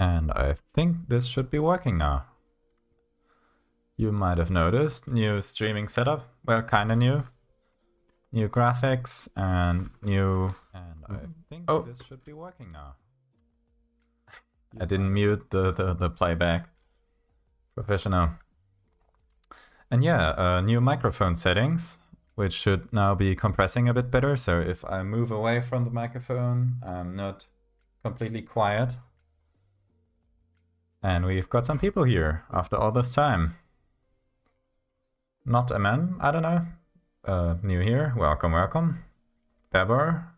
And I think this should be working now. You might have noticed, new streaming setup, well, kinda new. New graphics and new... And I think this should be working now. I didn't mute the playback. Professional. And yeah, new microphone settings, which should now be compressing a bit better. So if I move away from the microphone, I'm not completely quiet. And we've got some people here after all this time. Not a man, I don't know. New here, welcome, welcome. Pebber,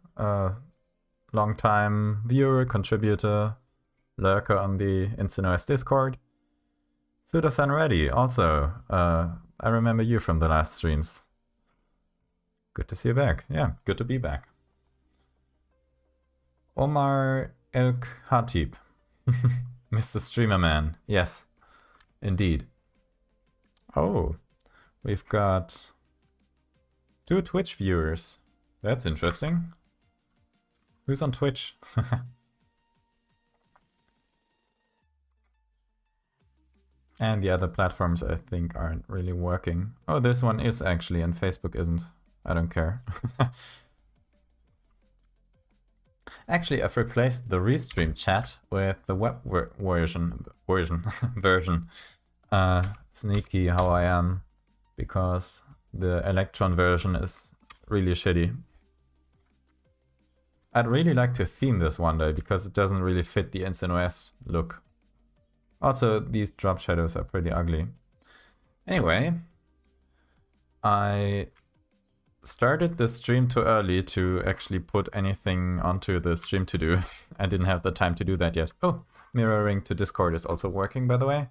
long time viewer, contributor, lurker on the InstantOS Discord. Suda-san Ready, also, I remember you from the last streams. Good to see you back. Yeah, good to be back. Omar El Khatib, Mr. Streamer Man, yes, indeed. Oh, we've got 2 Twitch viewers. That's interesting. Who's on Twitch? And the other platforms, I think, aren't really working. Oh, this one is actually, and Facebook isn't. I don't care. Actually, I've replaced the Restream chat with the web version. Sneaky how I am, because the Electron version is really shitty. I'd really like to theme this one day, because it doesn't really fit the InstantOS look. Also, these drop shadows are pretty ugly. Anyway, I started the stream too early to actually put anything onto the stream to do. I didn't have the time to do that yet. Oh, mirroring to Discord is also working, by the way.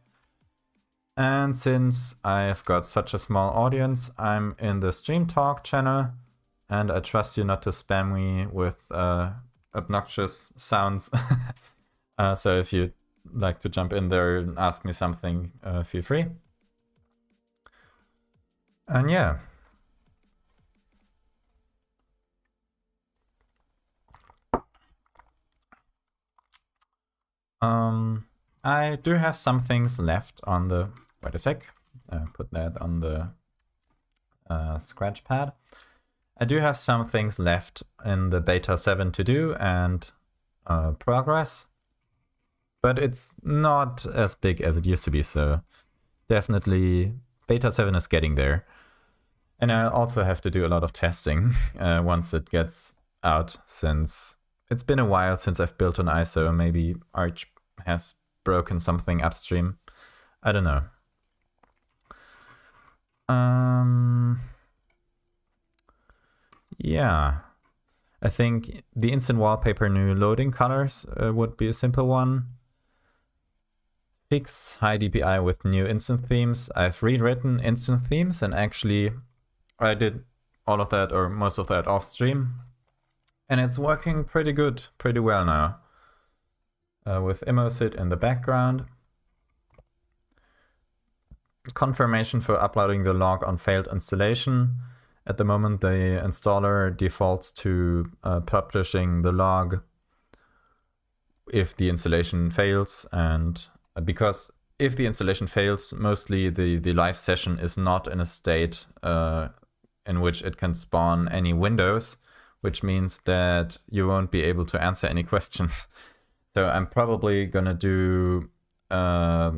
And since I've got such a small audience, I'm in the Stream Talk channel, and I trust you not to spam me with obnoxious sounds. So if you like to jump in there and ask me something, feel free. And yeah. I do have some things left on the... Wait a sec. Put that on the scratch pad. I do have some things left in the beta 7 to do and progress. But it's not as big as it used to be, so definitely beta 7 is getting there. And I also have to do a lot of testing once it gets out, since it's been a while since I've built an ISO. Maybe Arch has broken something upstream. I don't know. Yeah. I think the instant wallpaper new loading colors would be a simple one. Fix high DPI with new instant themes. I've rewritten instant themes, and actually I did all of that, or most of that, off stream. And it's working pretty good, pretty well now. With Immosit in the background. Confirmation for uploading the log on failed installation. At the moment the installer defaults to publishing the log if the installation fails, and because if the installation fails, mostly the live session is not in a state in which it can spawn any windows, which means that you won't be able to answer any questions. So I'm probably gonna do a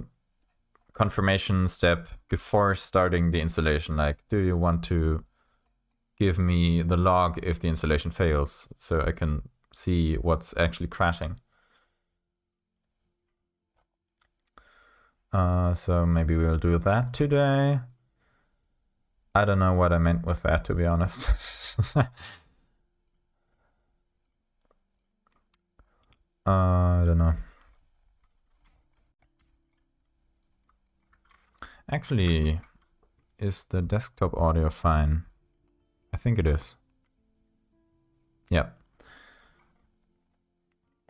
confirmation step before starting the installation, like, do you want to give me the log if the installation fails, so I can see what's actually crashing. So maybe we'll do that today. I don't know what I meant with that, to be honest. I don't know. Actually, is the desktop audio fine? I think it is. Yep.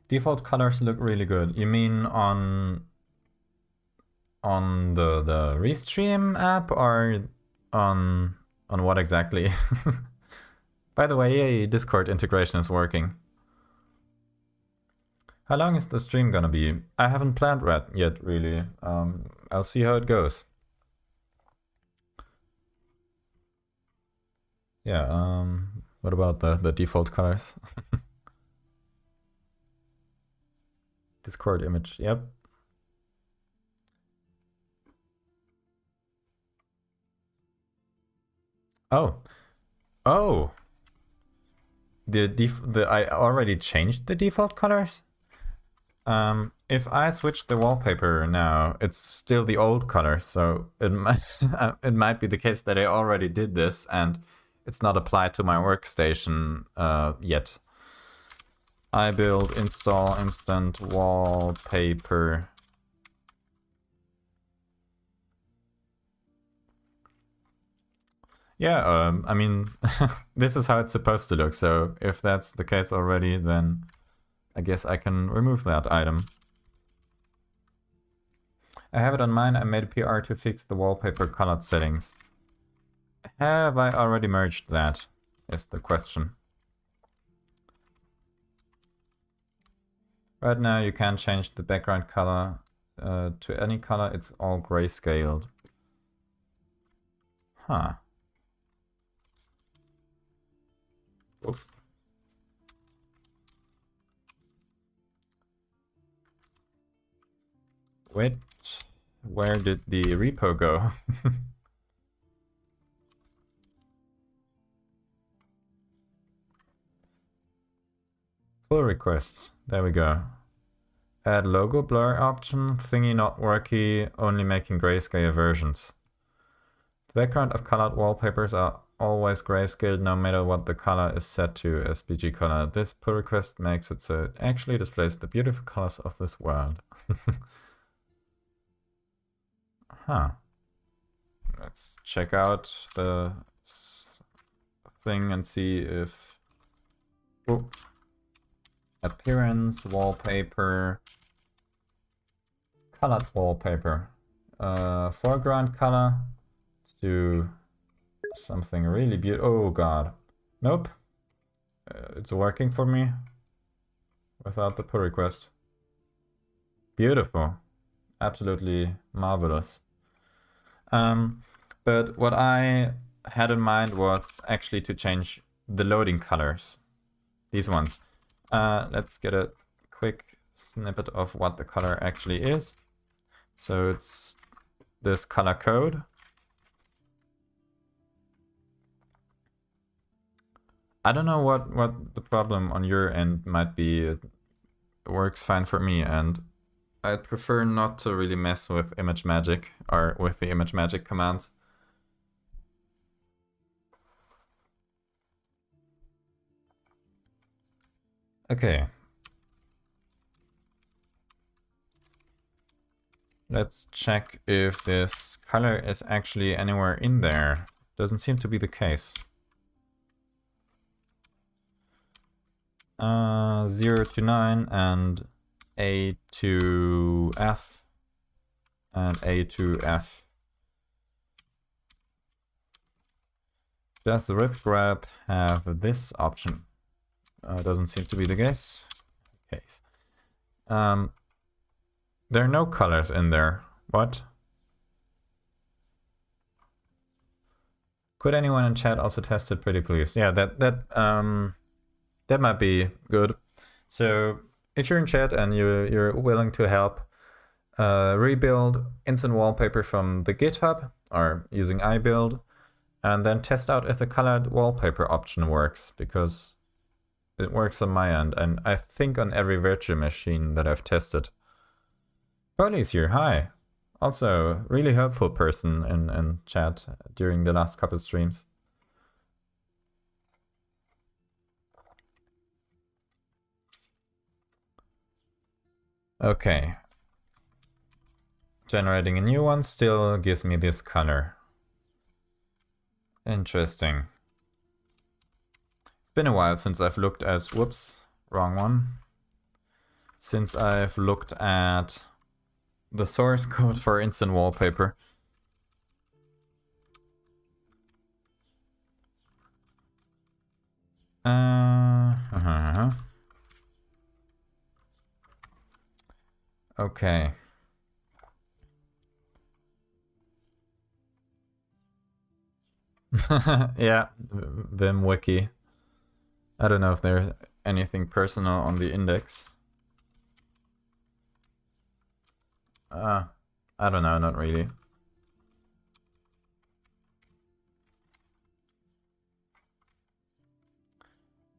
Default colors look really good. You mean on the Restream app, or on what exactly? By the way, Discord integration is working. How long is the stream gonna be? I haven't planned that yet, really. I'll see how it goes. Yeah, what about the default colors? Discord image, yep. Oh. Oh! I already changed the default colors? If I switch the wallpaper now, it's still the old color, so it might, it might be the case that I already did this and it's not applied to my workstation yet. I build install instant wallpaper. Yeah, I mean, this is how it's supposed to look, so if that's the case already, then I guess I can remove that item. I have it on mine. I made a PR to fix the wallpaper colored settings. Have I already merged that? Is the question. Right now you can change the background color to any color. It's all grayscaled. Huh. Oops. Wait, where did the repo go? Pull requests. There we go. Add logo blur option. Thingy not worky. Only making grayscale versions. The background of colored wallpapers are always grayscaled no matter what the color is set to as BG color. This pull request makes it so it actually displays the beautiful colors of this world. Huh. Let's check out the thing and see if... Oh. Appearance, wallpaper, colored wallpaper. Foreground color. Let's do something really beautiful. Oh god. Nope. It's working for me without the pull request. Beautiful. Absolutely marvelous. But what I had in mind was actually to change the loading colors. These ones. Let's get a quick snippet of what the color actually is. So it's this color code. I don't know what the problem on your end might be. It works fine for me, and I'd prefer not to really mess with image magic or with the image magic commands. Okay. Let's check if this color is actually anywhere in there. Doesn't seem to be the case. 0 to 9 and A to F and A to F. Does the rip grab have this option? Doesn't seem to be the case. There are no colors in there. What? Could anyone in chat also test it, pretty please? Yeah, that might be good. So if you're in chat and you're willing to help rebuild instant wallpaper from the GitHub or using iBuild, and then test out if the colored wallpaper option works, because it works on my end, and I think on every virtual machine that I've tested. Polly's here, hi. Also, really helpful person in chat during the last couple streams. Okay. Generating a new one still gives me this color. Interesting. It's been a while since I've looked at... Whoops, wrong one. Since I've looked at the source code for instant wallpaper. Okay. Yeah, Vim wiki. I don't know if there's anything personal on the index. I don't know, not really.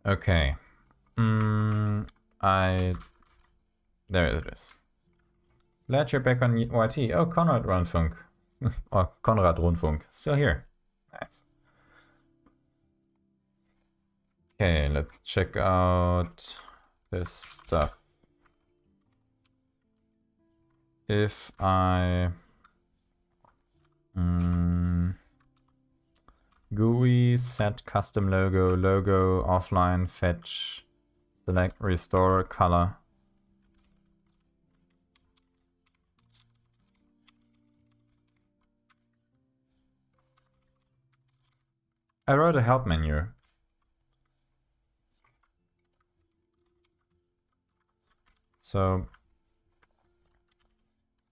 Okay. There it is. Glad you're back on YT. Oh, Konrad Rundfunk. Or Konrad Rundfunk. Still here. Nice. Okay, let's check out this stuff. If I GUI set custom logo offline fetch select restore color. I wrote a help menu. So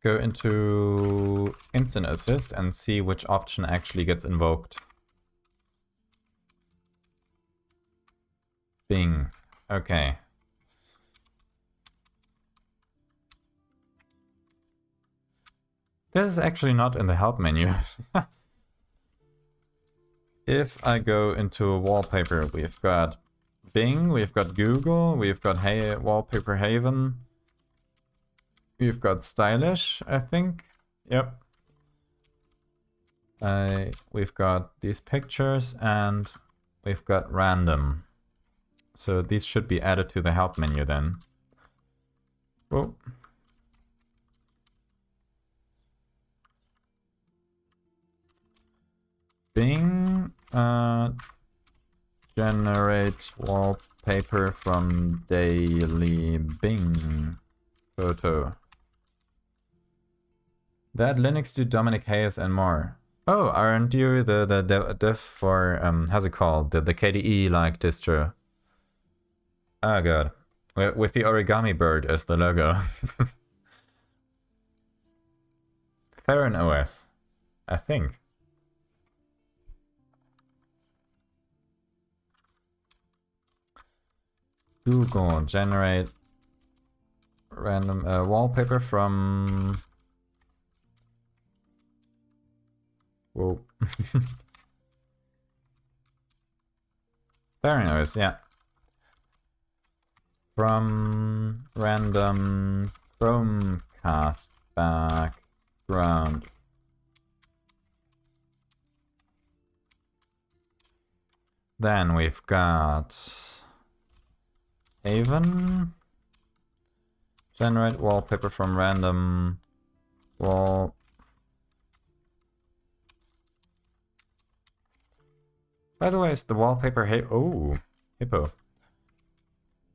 go into instant assist and see which option actually gets invoked. Bing. Okay. This is actually not in the help menu. If I go into Wallpaper, we've got Bing, we've got Google, we've got Wallpaper Haven, we've got Stylish, I think. Yep. We've got these pictures and we've got random. So these should be added to the help menu then. Whoa. Bing, generate wallpaper from daily Bing photo. That Linux do Dominic Hayes and more. Oh, aren't you the dev for how's it called? The KDE like distro? Oh god. With the origami bird as the logo. Theron OS, I think. Google generate random wallpaper from. Whoa. Theron OS, yeah. From random Chromecast background. Then we've got Haven. Generate wallpaper from random wall. By the way, is the wallpaper Hippo.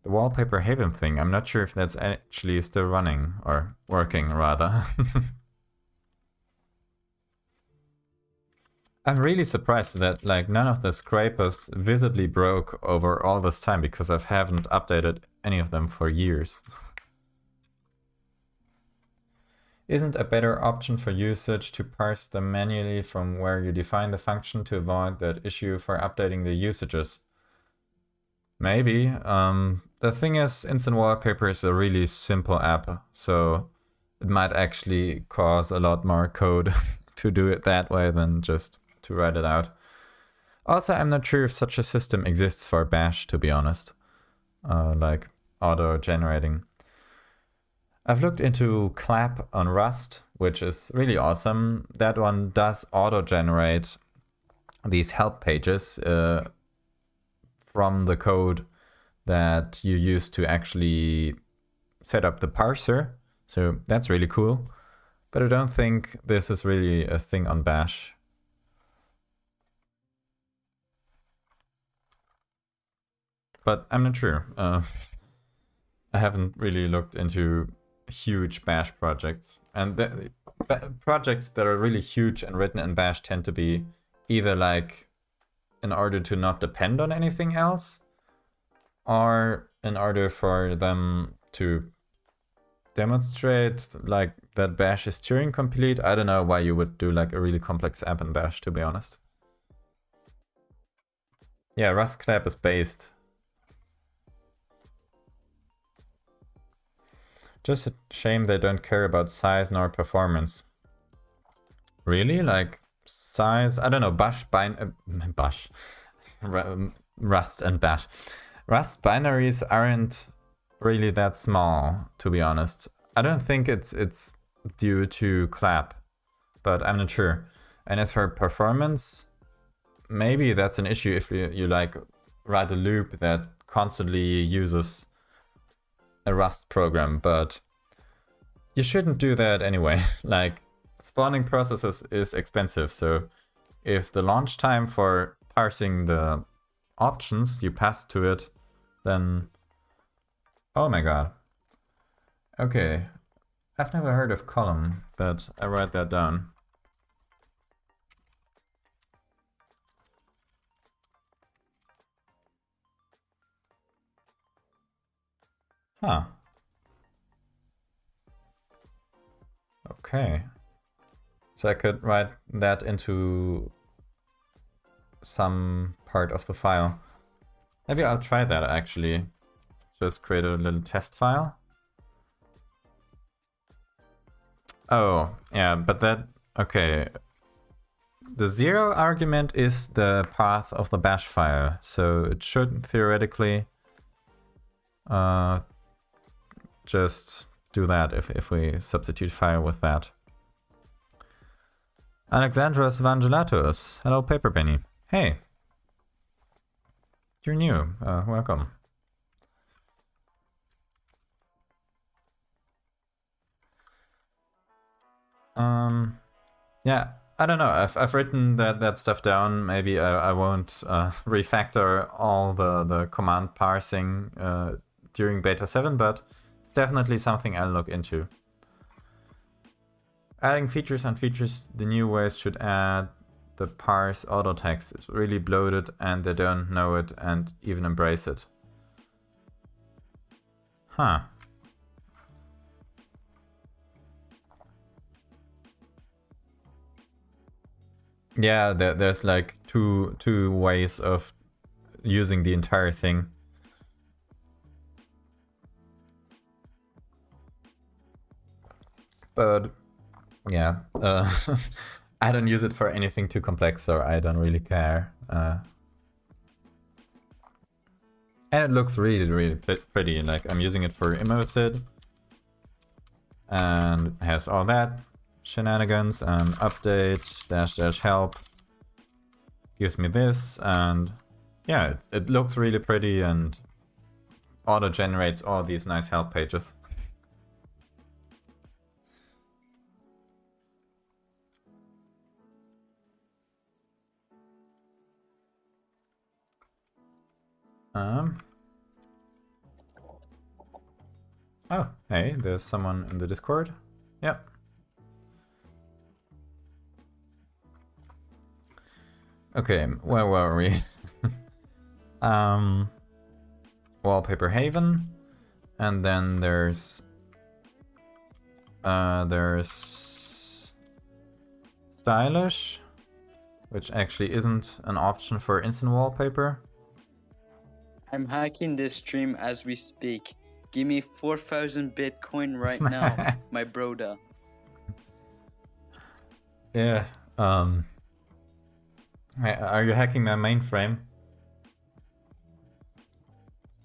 The Wallpaper Haven thing, I'm not sure if that's actually still running, or working rather. I'm really surprised that like none of the scrapers visibly broke over all this time, because I haven't updated any of them for years. Isn't a better option for usage to parse them manually from where you define the function to avoid that issue for updating the usages? Maybe. The thing is, Instant Wallpaper is a really simple app, so it might actually cause a lot more code to do it that way than just to write it out. Also, I'm not sure if such a system exists for Bash, to be honest. Like auto-generating. I've looked into Clap on Rust, which is really awesome. That one does auto-generate these help pages from the code that you use to actually set up the parser. So that's really cool. But I don't think this is really a thing on Bash. But I'm not sure. I haven't really looked into huge Bash projects. And the projects that are really huge and written in Bash tend to be either like in order to not depend on anything else, or in order for them to demonstrate like that bash is Turing complete. I don't know why you would do like a really complex app in bash, to be honest. Yeah, Rust clap is based. Just a shame they don't care about size nor performance. Really? Like size? I don't know. Bash. Rust and bash. Rust binaries aren't really that small, to be honest. I don't think it's due to clap, but I'm not sure. And as for performance, maybe that's an issue if you like write a loop that constantly uses a Rust program, but you shouldn't do that anyway. Like, spawning processes is expensive, so if the launch time for parsing the options you pass to it, then... Oh my god. Okay. I've never heard of column, but I write that down. Huh. Okay. So I could write that into some part of the file. Maybe I'll try that actually. Just create a little test file. Oh, yeah, but that... Okay. The 0 argument is the path of the bash file, so it should theoretically just do that if we substitute file with that. Alexandros Vangelatos. Hello, Paper Benny. Hey. You're new. Welcome. Yeah, I don't know. I've written that stuff down. Maybe I won't refactor all the command parsing during beta 7, but it's definitely something I'll look into. Adding features and features, the new ways should add the parse auto text. It's really bloated and they don't know it and even embrace it. Huh. Yeah, there's like two ways of using the entire thing. But yeah, I don't use it for anything too complex, so I don't really care. And it looks really pretty. Like, I'm using it for Immosit, and has all that shenanigans, and update -- help gives me this, and yeah, it looks really pretty and auto generates all these nice help pages. Oh, hey, there's someone in the Discord. Yep. Okay, where were we? Wallpaper Haven, and then there's stylish, which actually isn't an option for instant wallpaper. I'm hacking this stream as we speak. Give me 4,000 Bitcoin right now, my broda. Yeah. Are you hacking my mainframe?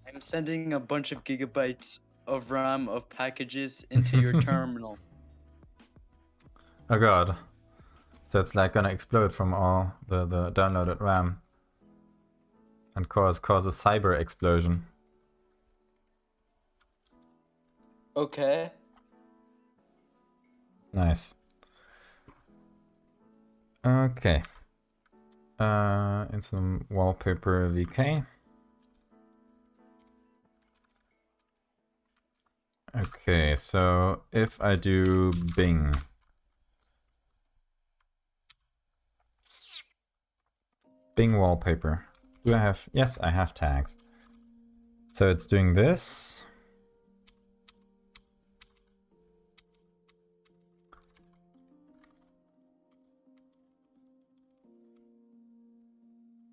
I'm sending a bunch of gigabytes of RAM of packages into your terminal. Oh god. So it's like gonna explode from all the downloaded RAM. And cause a cyber explosion. Okay. Nice. Okay. Instant wallpaper VK. Okay, so if I do Bing. Bing wallpaper. Do I have... Yes, I have tags. So it's doing this.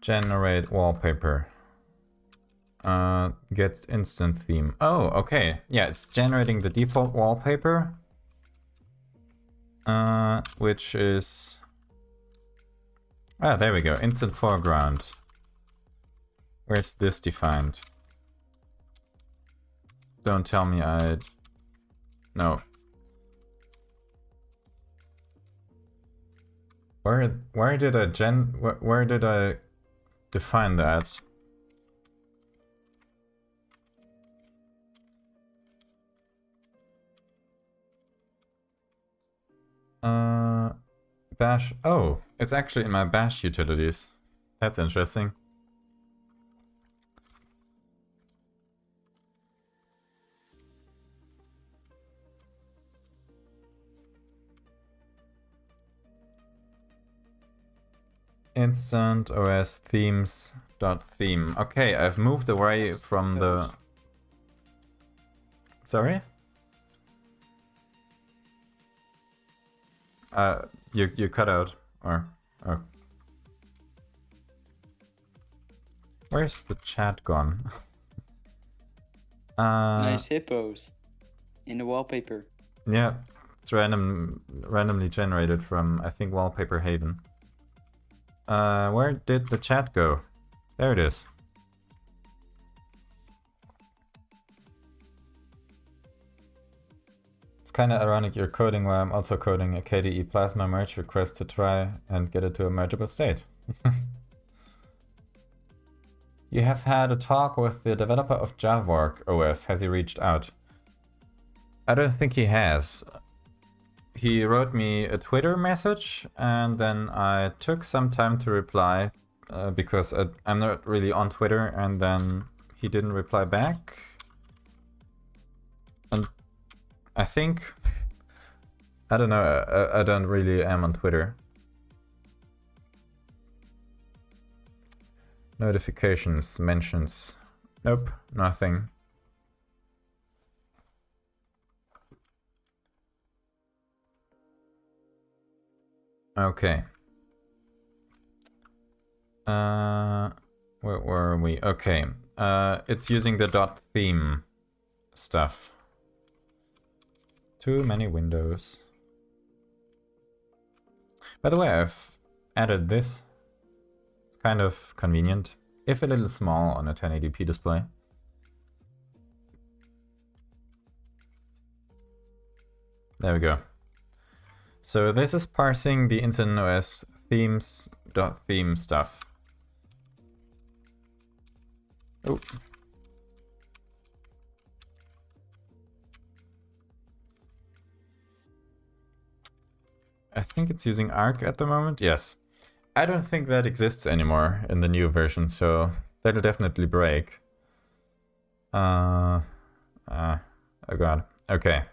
Generate wallpaper. Get instant theme. Oh, okay. Yeah, it's generating the default wallpaper. Which is... Ah, there we go. Instant foreground. Where's this defined? Don't tell me I... No. Where did I where did I define that? Bash. Oh, it's actually in my bash utilities. That's interesting. Instant OS themes dot theme. Okay, I've moved away from the... Sorry? You cut out, or... Oh. Where's the chat gone? Nice hippos in the wallpaper. Yeah, it's randomly generated from, I think, Wallpaper Haven. Where did the chat go? There it is. It's kind of ironic you're coding while I'm also coding a KDE Plasma merge request to try and get it to a mergeable state. You have had a talk with the developer of Javawork OS. Has he reached out? I don't think he has. He wrote me a Twitter message and then I took some time to reply because I'm not really on Twitter, and then he didn't reply back. And I think... I don't know, I don't really am on Twitter. Notifications, mentions. Nope, nothing. Okay. Where were we? Okay. It's using the dot theme stuff. Too many windows. By the way, I've added this. It's kind of convenient, if a little small on a 1080p display. There we go. So this is parsing the Instant OS themes.theme stuff. Oh. I think it's using Arc at the moment. Yes. I don't think that exists anymore in the new version, so that'll definitely break. Oh god. Okay.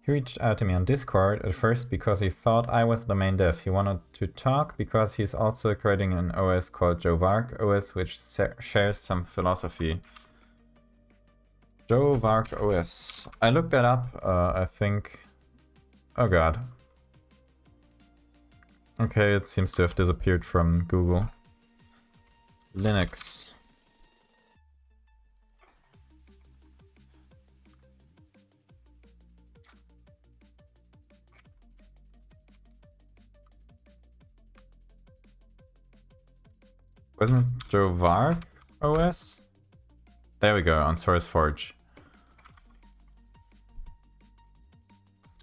He reached out to me on Discord at first because he thought I was the main dev. He wanted to talk because he's also creating an OS called Javawork OS, which shares some philosophy. Javawork OS. I looked that up, I think... Oh god. Okay, it seems to have disappeared from Google. Linux. Wasn't it Javawork OS? There we go, on SourceForge.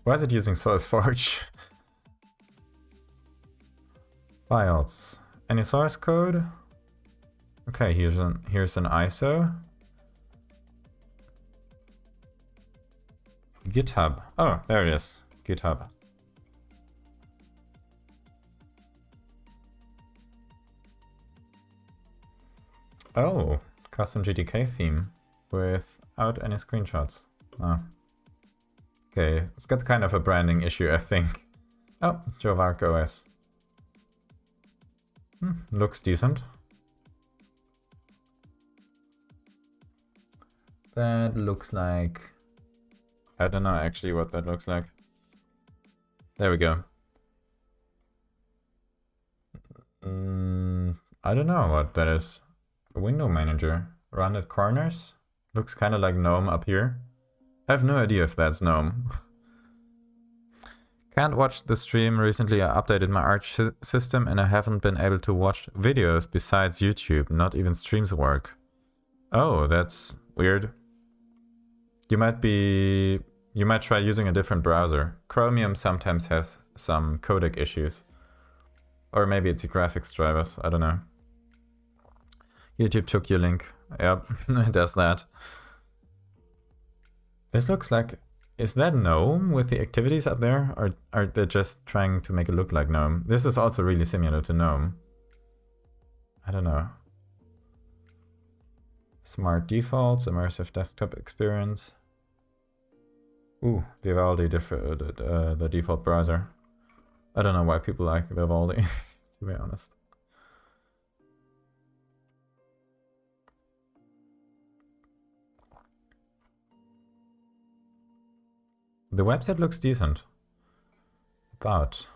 Why is it using SourceForge? Files. Any source code? Okay, here's an ISO. GitHub. Oh, there it is. GitHub. Oh, custom GTK theme without any screenshots. Oh. Okay, it's got kind of a branding issue, I think. Oh, Javawork OS. Looks decent. That looks like... I don't know actually what that looks like. There we go. I don't know what that is. A window manager. Rounded corners? Looks kind of like GNOME up here. I have no idea if that's GNOME. Can't watch the stream. Recently I updated my Arch system and I haven't been able to watch videos besides YouTube. Not even streams work. Oh, that's weird. You might try using a different browser. Chromium sometimes has some codec issues. Or maybe it's the graphics drivers, I don't know. YouTube took your link. Yep, it does that. This looks like... Is that GNOME with the activities up there? Or are they just trying to make it look like GNOME? This is also really similar to GNOME. I don't know. Smart defaults, immersive desktop experience. Ooh, Vivaldi, the default browser. I don't know why people like Vivaldi, to be honest. The website looks decent. About.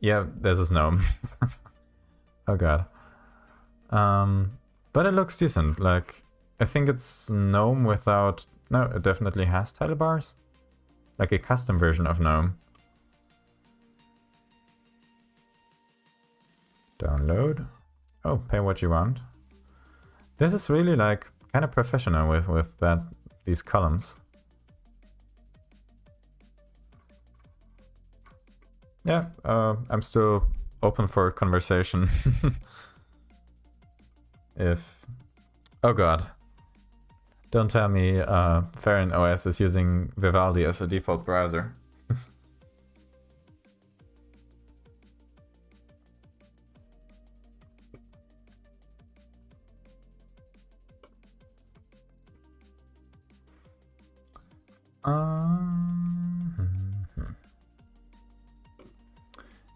Yeah, this is GNOME. Oh god. But it looks decent. Like, I think it's GNOME without... No, it definitely has title bars. Like a custom version of GNOME. Download. Oh, pay what you want. This is really like kind of professional with these columns. Yeah, I'm still open for conversation. If... Oh god. Don't tell me Farron OS is using Vivaldi as a default browser.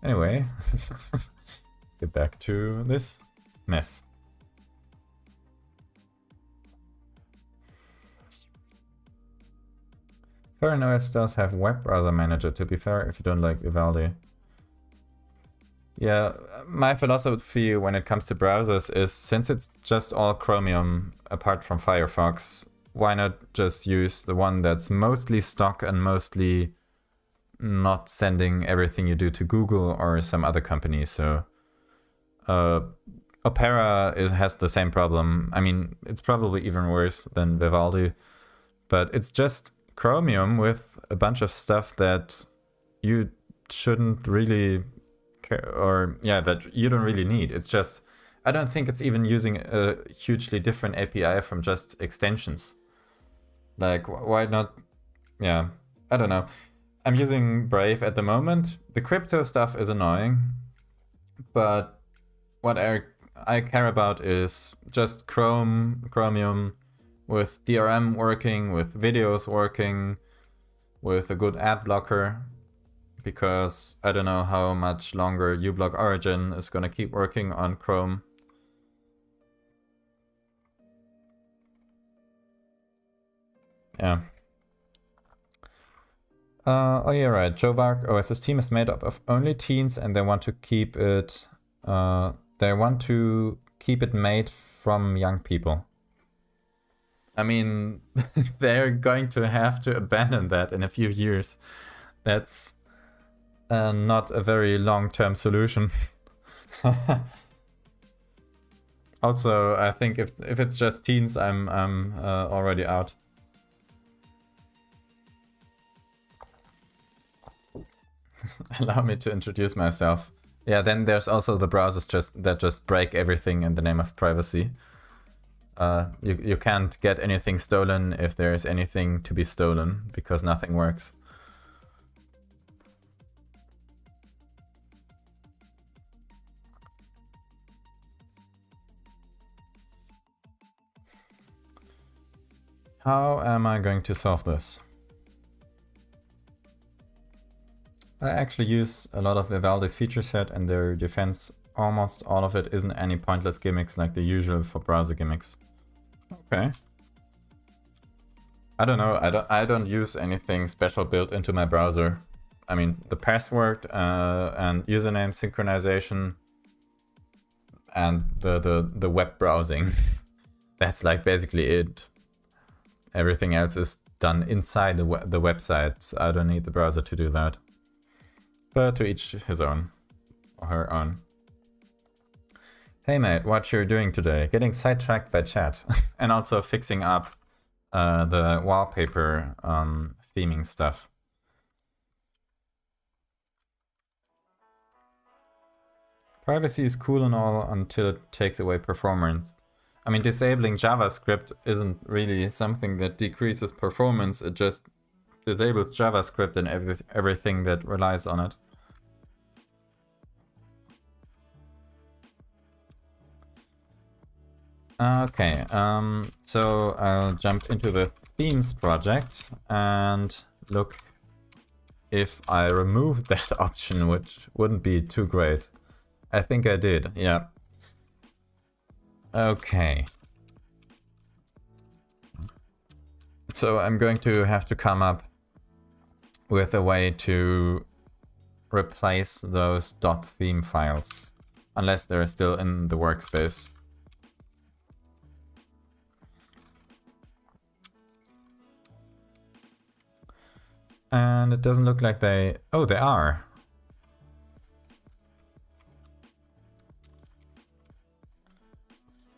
Anyway, let's get back to this mess. Farron OS does have web browser manager, to be fair, if you don't like Vivaldi. Yeah, my philosophy when it comes to browsers is, since it's just all Chromium apart from Firefox, why not just use the one that's mostly stock and mostly not sending everything you do to Google or some other company. So Opera has the same problem. I mean, it's probably even worse than Vivaldi, but it's just Chromium with a bunch of stuff that you shouldn't really care, or yeah, that you don't really need. It's just, I don't think it's even using a hugely different API from just extensions. Like, why not? Yeah, I don't know. I'm using Brave at the moment. The crypto stuff is annoying, but what I care about is just Chromium, with DRM working, with videos working, with a good ad blocker, because I don't know how much longer uBlock Origin is gonna keep working on Chrome. Yeah. Oh yeah, right. Joe Vark OS's team is made up of only teens, and they want to keep it. They want to keep it made from young people. I mean, they're going to have to abandon that in a few years. That's not a very long-term solution. Also, I think if it's just teens, I'm already out. Allow me to introduce myself. Yeah, then there's also the browsers that just break everything in the name of privacy. You can't get anything stolen if there is anything to be stolen, because nothing works. How am I going to solve this? I actually use a lot of Vivaldi's feature set, and their defense, almost all of it isn't any pointless gimmicks like the usual for browser gimmicks. Okay. I don't know, I don't use anything special built into my browser. I mean, the password and username synchronization and the web browsing. That's like basically it. Everything else is done inside the website. I don't need the browser to do that. But to each his own or her own. Hey mate, what you're doing today? Getting sidetracked by chat and also fixing up the wallpaper theming stuff. Privacy is cool and all until it takes away performance. I mean, disabling JavaScript isn't really something that decreases performance, it just disables JavaScript and everything that relies on it. Okay, so I'll jump into the themes project and look if I removed that option, which wouldn't be too great. I think I did, yeah. Okay. So I'm going to have to come up with a way to replace those .theme files, unless they're still in the workspace. And it doesn't look like they... Oh, they are.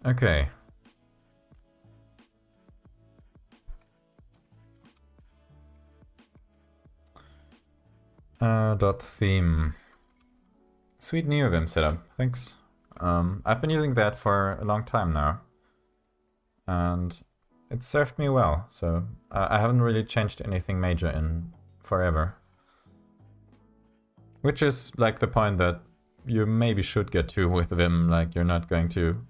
Okay. .theme. Sweet NeoVim setup, thanks. I've been using that for a long time now. And it served me well, so I haven't really changed anything major in forever. Which is like the point that you maybe should get to with Vim, like you're not going to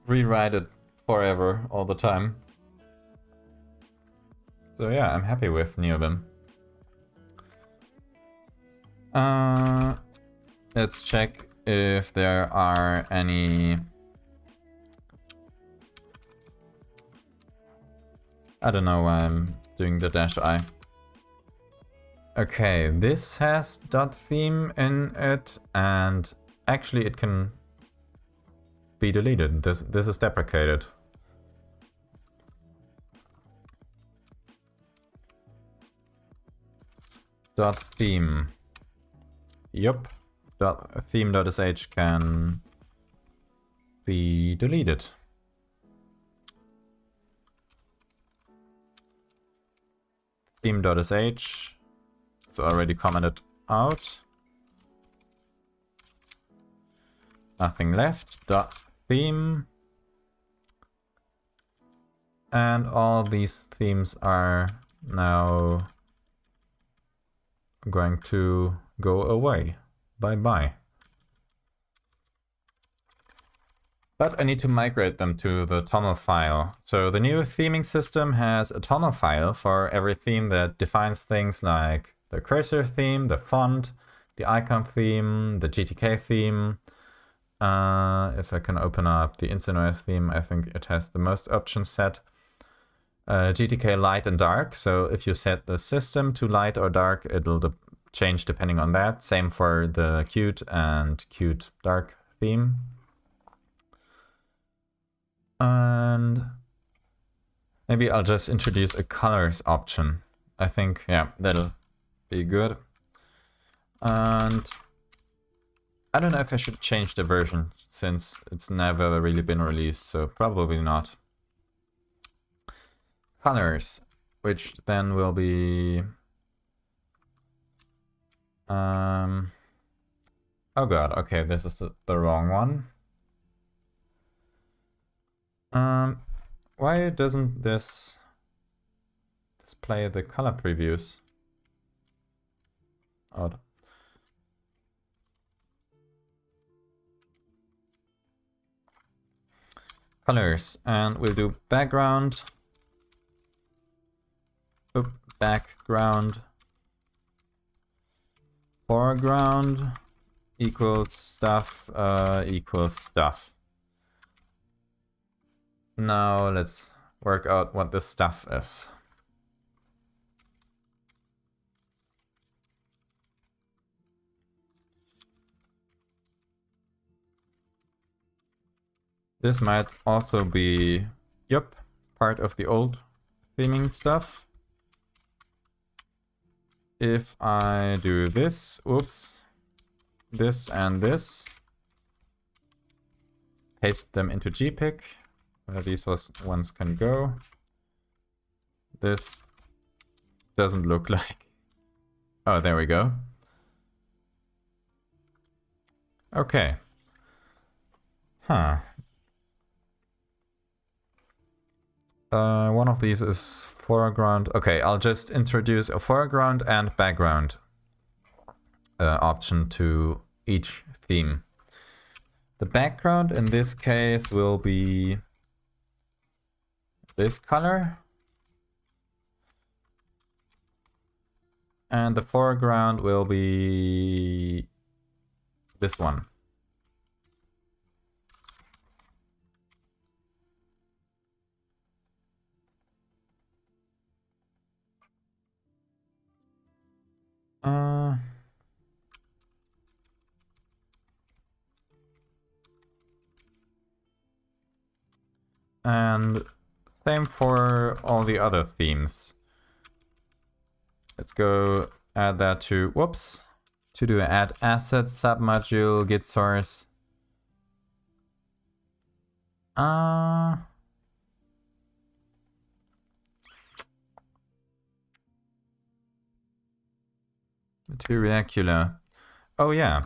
rewrite it forever all the time. So yeah, I'm happy with NeoVim. Let's check if there are any... I don't know why I'm doing the -i. Okay, this has .theme in it, and actually it can be deleted. This is deprecated. .theme. Yup. .theme.sh can be deleted. Theme.sh. It's already commented out. Nothing left. .theme. And all these themes are now going to go away. Bye-bye. But I need to migrate them to the TOML file. So the new theming system has a TOML file for every theme that defines things like the cursor theme, the font, the icon theme, the GTK theme. If I can open up the InstaNoise theme, I think it has the most options set. GTK light and dark. So if you set the system to light or dark, it'll change depending on that. Same for the Qt and Qt dark theme. And maybe I'll just introduce a colors option. I think, yeah, that'll be good. And I don't know if I should change the version since it's never really been released, so probably not. Colors, which then will be... oh god, okay, this is the wrong one. Why doesn't this display the color previews? Odd. Colors, and we'll do background. Oop, background. Foreground equals stuff equals stuff. Now let's work out what this stuff is. This might also be, yep, part of the old theming stuff. If I do this, oops, this and this, paste them into gpic, these ones can go. This doesn't look like, oh, there we go. Okay. Huh. One of these is foreground. Okay, I'll just introduce a foreground and background option to each theme. The background in this case will be this color. And the foreground will be this one. And same for all the other themes. Let's go add that to, whoops, to do add asset submodule git source. Materiacular. Oh yeah.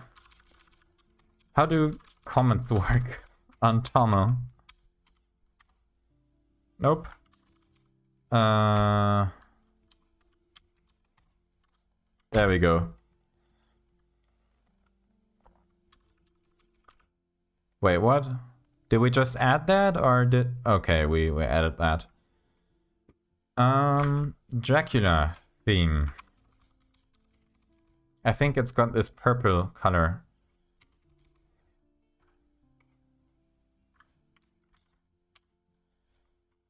How do comments work on Tomo? Nope. There we go. Wait, what? Did we just add that or did... Okay, we added that. Dracula theme. I think it's got this purple color.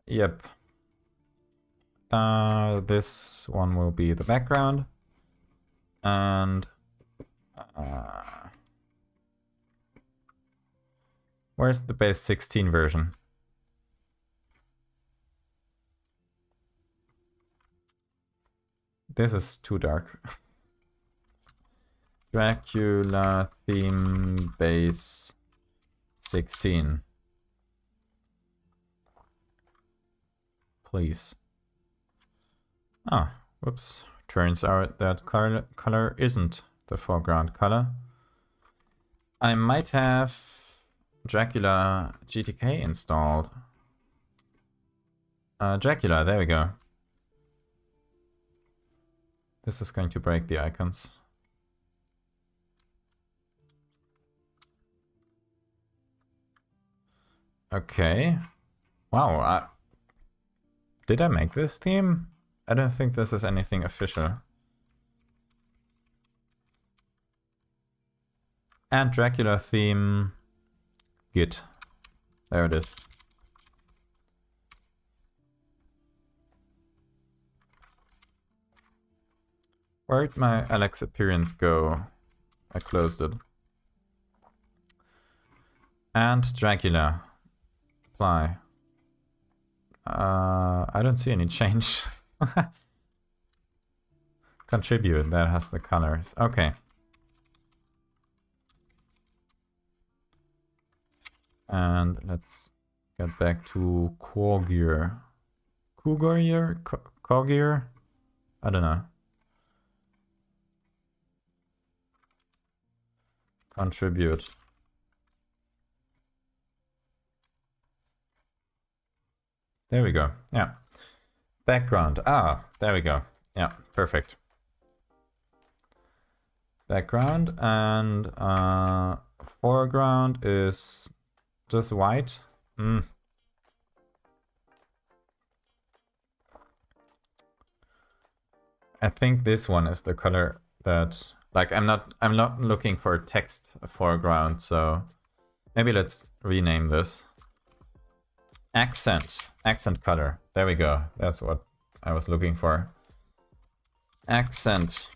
Yep. This one will be the background. And... where's the base 16 version? This is too dark. Dracula theme base 16. Please. Ah, whoops. Turns out that color isn't the foreground color. I might have Dracula GTK installed. Dracula, there we go. This is going to break the icons. Okay. Wow, did I make this theme? I don't think this is anything official. And Dracula theme git. There it is. Where'd my Alex appearance go? I closed it. And Dracula. Apply. I don't see any change. Contribute, that has the colors. Okay. And let's get back to core gear. Core gear? I don't know. Contribute. There we go. Yeah. Background. Ah, there we go. Yeah, perfect. Background and foreground is just white. I think this one is the color that, like, I'm not looking for text foreground, so maybe let's rename this. Accent color. There we go. That's what I was looking for. Accent.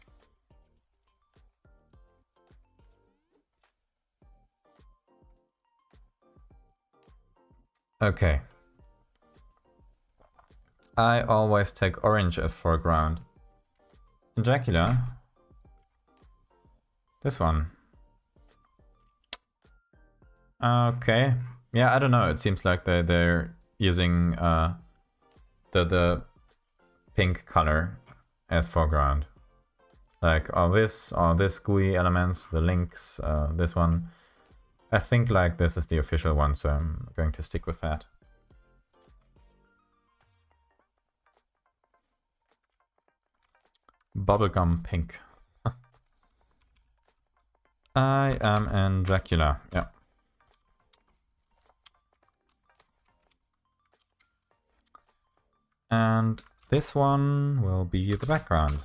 Okay. I always take orange as foreground. In Dracula, this one. Okay. Yeah, I don't know. It seems like they're using the pink color as foreground. Like all this GUI elements, the links, this one. I think like this is the official one, so I'm going to stick with that. Bubblegum pink. I am in Dracula, yeah. And this one will be the background.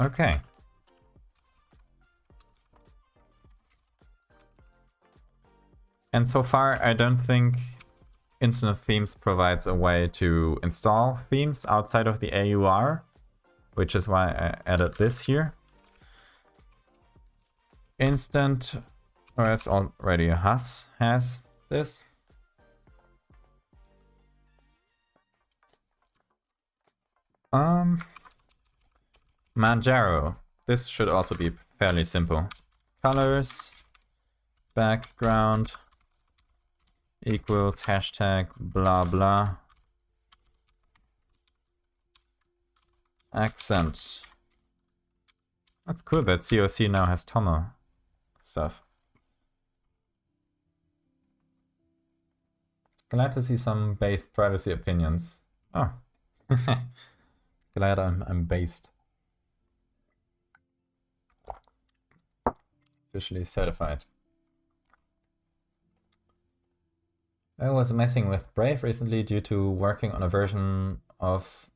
Okay. And so far, I don't think Instant Themes provides a way to install themes outside of the AUR, which is why I added this here. Instant OS already has this. Manjaro. This should also be fairly simple. Colors, background, equals, hashtag, blah blah. Accent. That's cool that COC now has Tomo stuff. Glad to see some based privacy opinions. Oh. Glad I'm based. Officially certified. I was messing with Brave recently due to working on a version of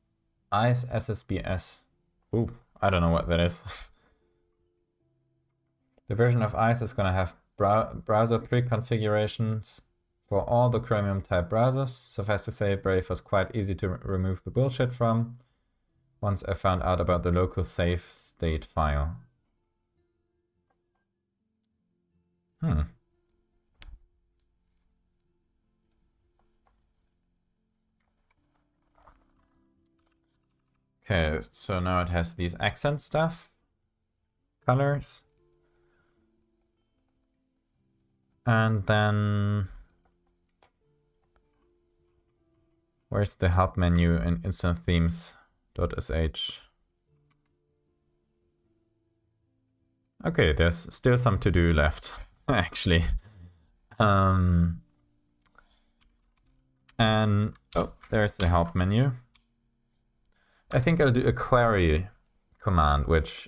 ICE SSBS. Ooh, I don't know what that is. The version of ICE is gonna have browser pre-configurations for all the Chromium type browsers. Suffice to say, Brave was quite easy to remove the bullshit from once I found out about the local safe state file. Okay, so now it has these accent stuff, colors, and then where's the help menu in instant themes.sh? Okay, there's still some to do left, actually. And oh, there's the help menu. I think I'll do a query command, which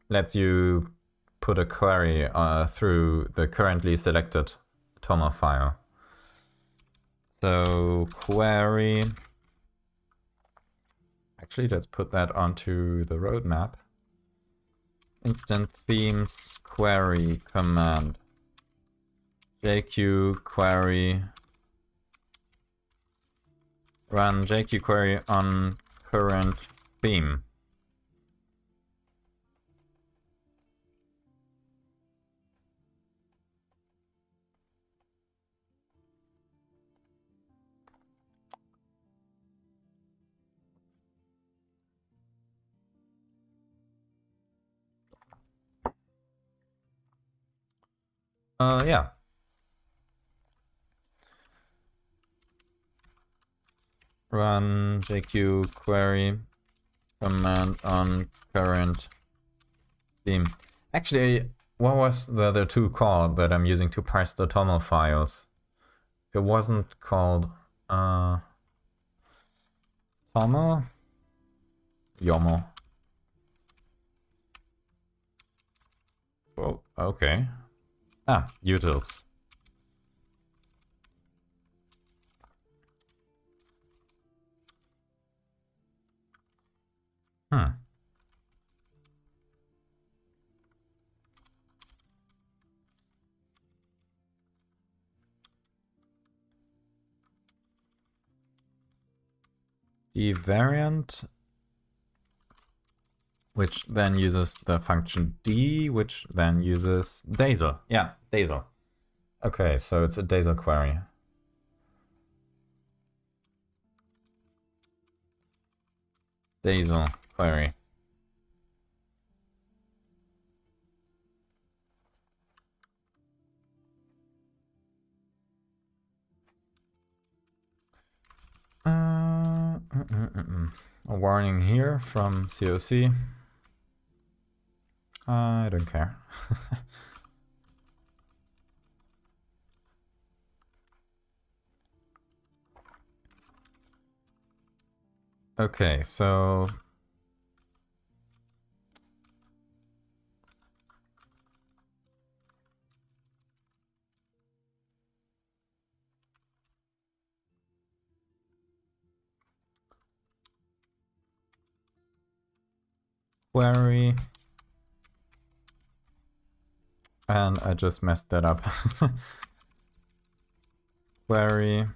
lets you put a query through the currently selected Tomo file. So query, actually let's put that onto the roadmap. Instant themes query command. JQ query, run JQ query on current theme. Yeah. Run JQ query command on current theme. Actually, what was the other two called that I'm using to parse the Tomo files? It wasn't called Tomo? Yomo. Oh, okay. Ah, utils. The variant which then uses the function D, which then uses Dazel. Yeah, Dazel. Okay, so it's a Dazel query. Dazel query. A warning here from COC. I don't care. Okay, so query, and I just messed that up. Query.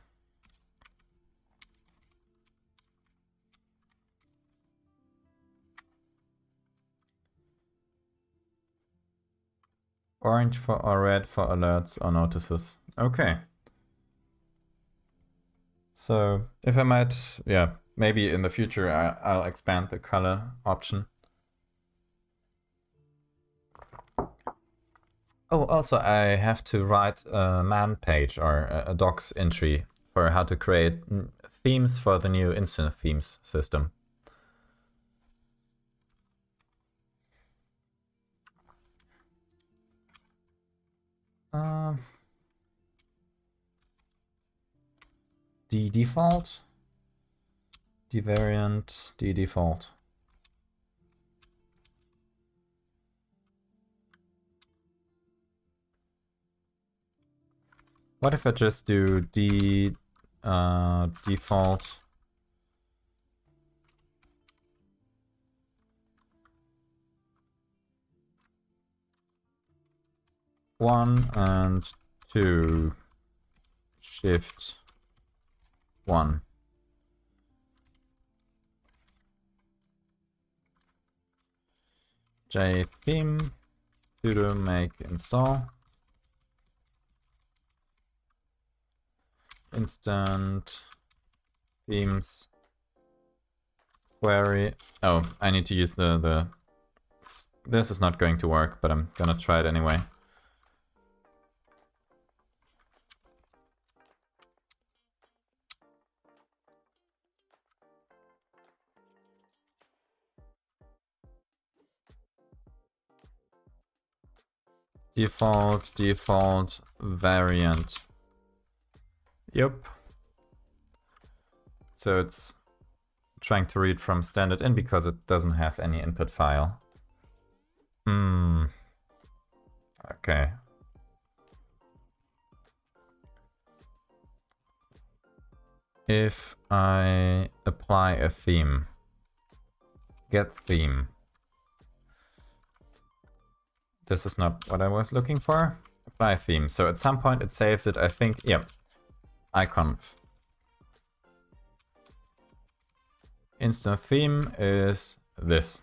Orange for or red for alerts or notices. Okay. So if I might, yeah, maybe in the future I'll expand the color option. Oh, also I have to write a man page or a docs entry for how to create themes for the new instant themes system. D default, D variant, D default. What if I just do D default one and two shift one. J theme sudo make install instant themes query. Oh, I need to use the this is not going to work, but I'm gonna try it anyway. Default variant. Yep. So it's trying to read from standard in because it doesn't have any input file. Okay. If I apply a theme, get theme. This is not what I was looking for. Apply theme. So at some point it saves it, I think. Yep. Iconf. Instant theme is this.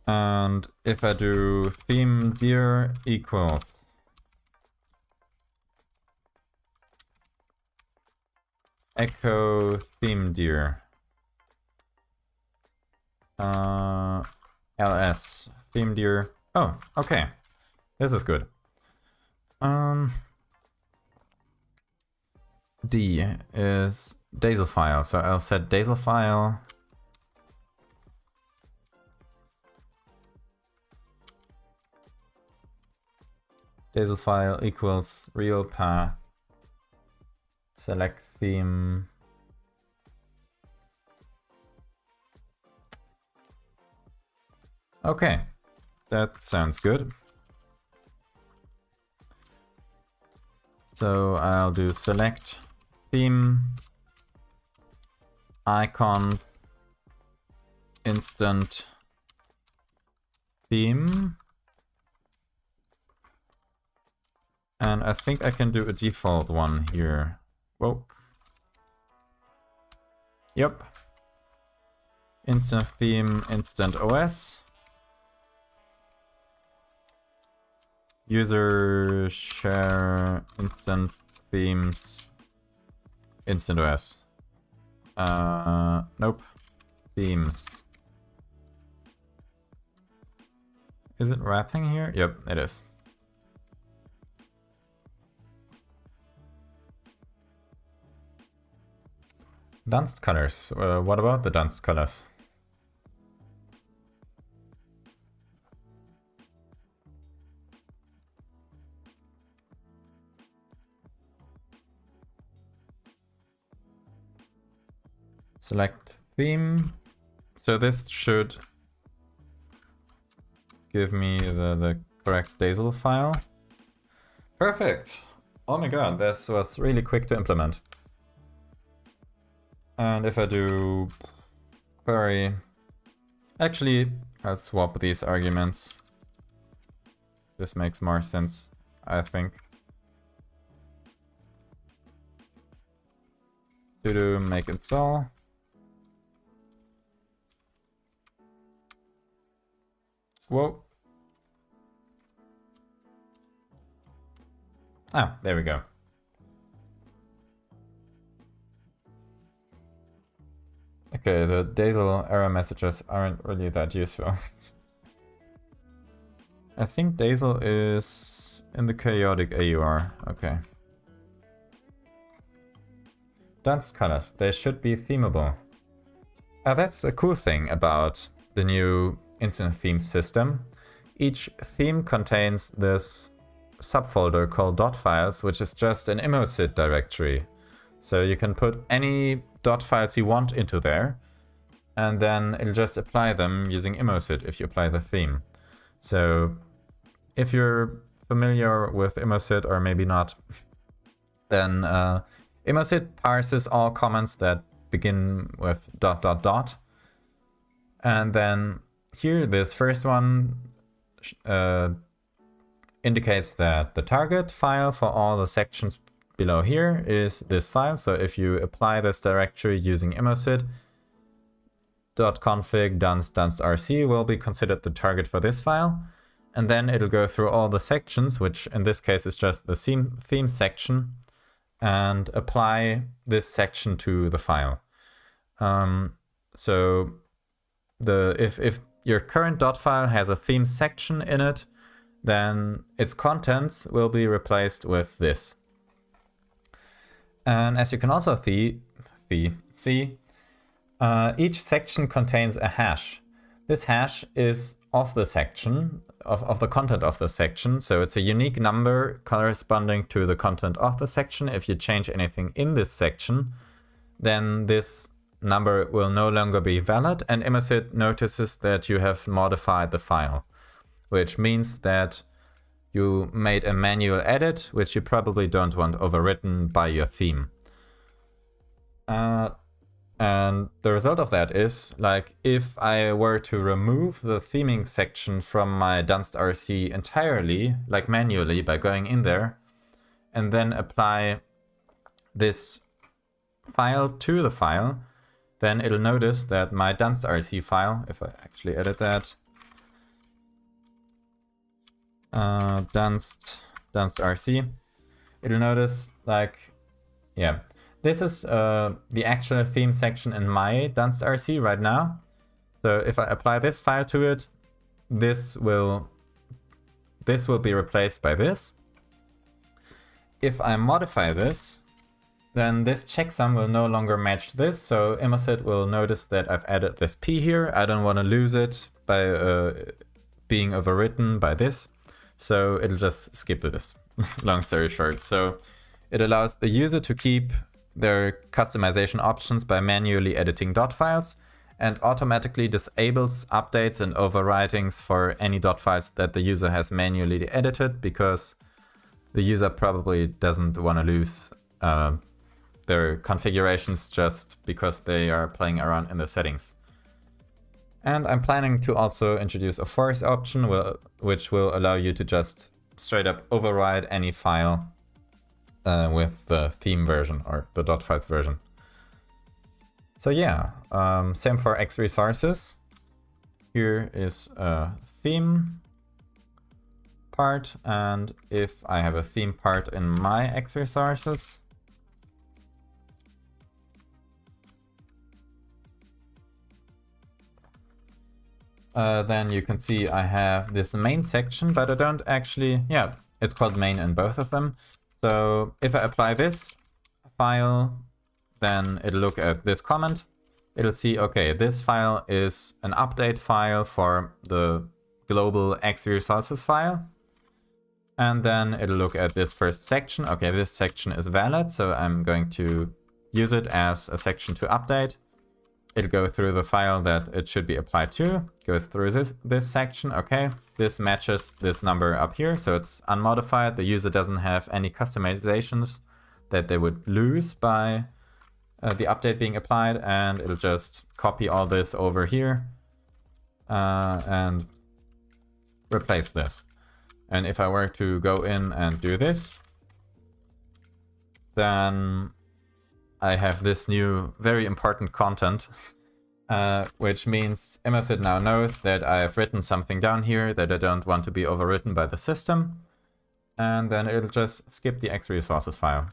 And if I do theme dir equals echo theme dir ls theme dir. Oh, okay. This is good. D is Dazel file, so I'll set Dazel file. Dazel file equals real path. Select theme. Okay, that sounds good. So I'll do select theme icon instant theme. And I think I can do a default one here. Whoa. Yep. Instant theme, instant OS. User share instant themes, instant OS. Nope. Themes. Is it wrapping here? Yep, it is. Dunst colors. What about the Dunst colors? Select theme. So this should give me the correct Dazel file. Perfect. Oh my god, this was really quick to implement. And if I do query, actually, I'll swap these arguments. This makes more sense, I think. Sudo make install. Whoa. Ah, there we go. Okay, the Dazel error messages aren't really that useful. I think Dazel is in the chaotic AUR. Okay. Dunst colors, they should be themable. That's a cool thing about the new instant theme system. Each theme contains this subfolder called .files, which is just an Immosit directory. So you can put any .files you want into there, and then it'll just apply them using Immosit if you apply the theme. So if you're familiar with Immosit, or maybe not, then Immosit parses all comments that begin with ... And then here, this first one indicates that the target file for all the sections below here is this file. So if you apply this directory using Immosit, .config dunst will be considered the target for this file. And then it'll go through all the sections, which in this case is just the theme section, and apply this section to the file. So if your current .file has a theme section in it, then its contents will be replaced with this. And as you can also see, each section contains a hash. This hash is of the section, of the content of the section. So it's a unique number corresponding to the content of the section. If you change anything in this section, then this number will no longer be valid, and Immosit notices that you have modified the file, which means that you made a manual edit, which you probably don't want overwritten by your theme. And the result of that is, like, if I were to remove the theming section from my dunst entirely, like manually by going in there, and then apply this file to the file, then it'll notice that my dunst file, if I actually edit that, dunst it'll notice, like, yeah, this is the actual theme section in my dunst right now. So if I apply this file to it, this will be replaced by this. If I modify this, then this checksum will no longer match this, so Immosit will notice that I've added this P here. I don't want to lose it by being overwritten by this, so it'll just skip this, long story short. So it allows the user to keep their customization options by manually editing .files, and automatically disables updates and overwritings for any .files that the user has manually edited, because the user probably doesn't want to lose their configurations just because they are playing around in the settings. And I'm planning to also introduce a force option, which will allow you to just straight up override any file with the theme version or the .files version. So yeah, same for X resources. Here is a theme part, and if I have a theme part in my X resources, then you can see I have this main section, but I don't actually, yeah, it's called main in both of them. So if I apply this file, then it'll look at this comment. It'll see, okay, this file is an update file for the global X resources file. And then it'll look at this first section. Okay, this section is valid, so I'm going to use it as a section to update. It'll go through the file that it should be applied to, goes through this section. Okay, this matches this number up here, so it's unmodified. The user doesn't have any customizations that they would lose by the update being applied, and it'll just copy all this over here and replace this. And if I were to go in and do this, then I have this new very important content, which means Immosit now knows that I have written something down here that I don't want to be overwritten by the system. And then it'll just skip the X resources file.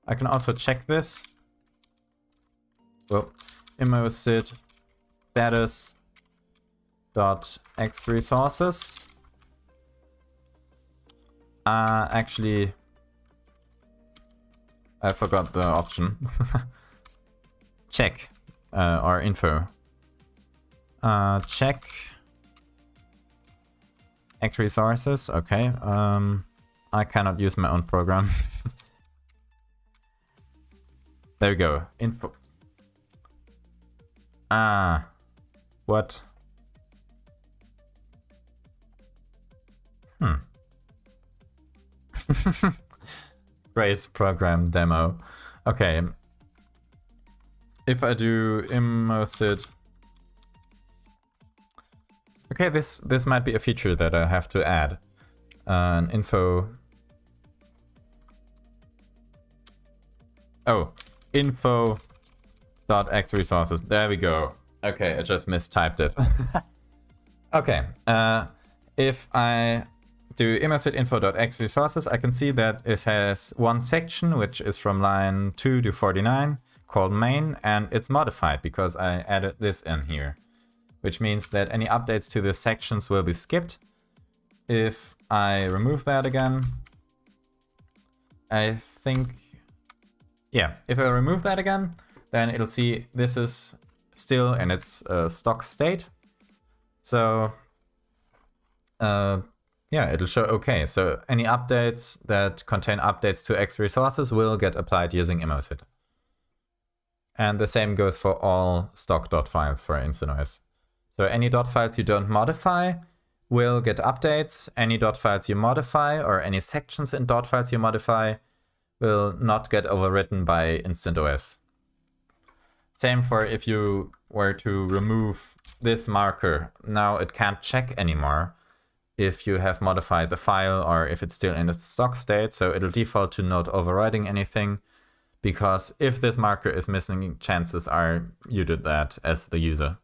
I can also check this. Well, Immosit status.x resources. Actually, I forgot the option. Check or info. Check X resources. Okay. I cannot use my own program. There we go. Info. What? Great program demo. Okay. If I do Immosit. Okay, this might be a feature that I have to add. An info. Oh, info.x resources. There we go. Okay, I just mistyped it. Okay. If I do Immosit info.x resources, I can see that it has one section, which is from line 2 to 49, called main, and it's modified because I added this in here, which means that any updates to the sections will be skipped. If I remove that again, I think, yeah, if I remove that again, then it'll see this is still in its stock state. So, yeah, it'll show okay. So any updates that contain updates to X resources will get applied using Immosit. And the same goes for all stock.files for InstantOS. So any .files you don't modify will get updates. Any .files you modify or any sections in .files you modify will not get overwritten by InstantOS. Same for if you were to remove this marker. Now it can't check anymore if you have modified the file or if it's still in its stock state. So it'll default to not overriding anything, because if this marker is missing, chances are you did that as the user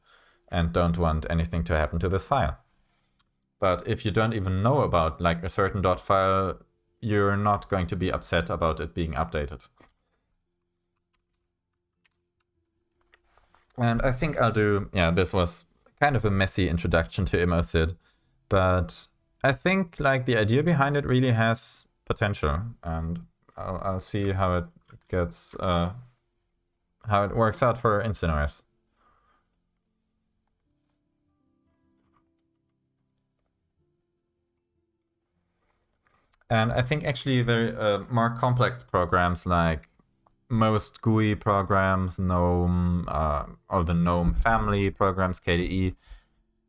and don't want anything to happen to this file. But if you don't even know about like a certain .file, you're not going to be upset about it being updated. And I think I'll do, yeah, this was kind of a messy introduction to Immosit, but I think like the idea behind it really has potential, and I'll see how it gets, how it works out for InstantOS. And I think actually very more complex programs like most GUI programs, GNOME, or the GNOME family programs, KDE,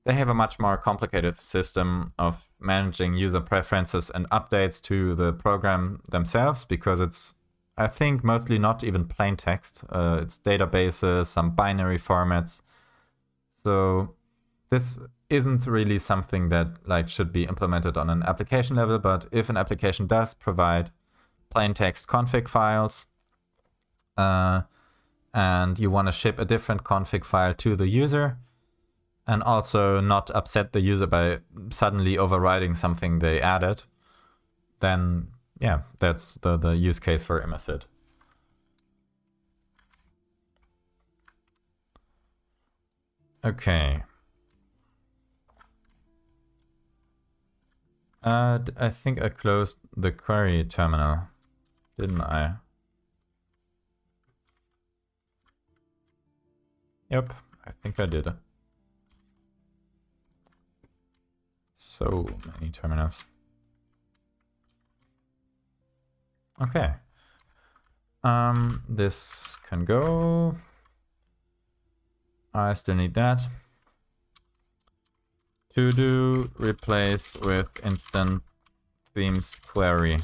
they have a much more complicated system of managing user preferences and updates to the program themselves, because it's, I think, mostly not even plain text. It's databases, some binary formats. So this isn't really something that like should be implemented on an application level, but if an application does provide plain text config files, and you want to ship a different config file to the user and also not upset the user by suddenly overriding something they added, then yeah, that's the use case for Immosit. Okay. I think I closed the query terminal, didn't I? Yep, I think I did. So many terminals. Okay. This can go. I still need that. To do replace with instant themes query.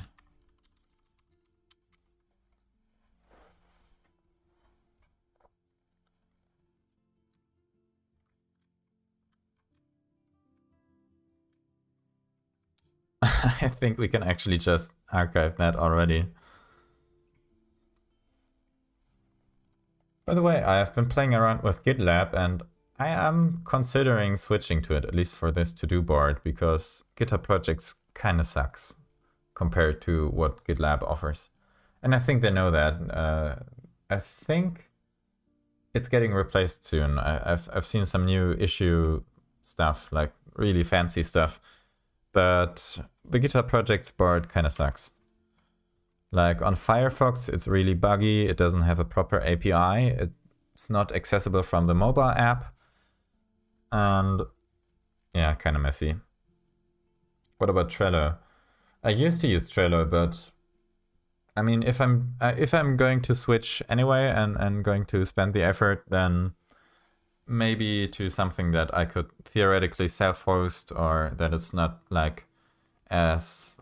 I think we can actually just archive that already. By the way, I have been playing around with GitLab and I am considering switching to it, at least for this to-do board, because GitHub Projects kind of sucks compared to what GitLab offers. And I think they know that. I think it's getting replaced soon. I've seen some new issue stuff, like really fancy stuff, but the GitHub Projects board kind of sucks. Like on Firefox, it's really buggy. It doesn't have a proper API. It's not accessible from the mobile app. And yeah, kind of messy. What about Trello? I used to use Trello, but I mean, if I'm going to switch anyway and going to spend the effort, then maybe to something that I could theoretically self-host, or that is not like as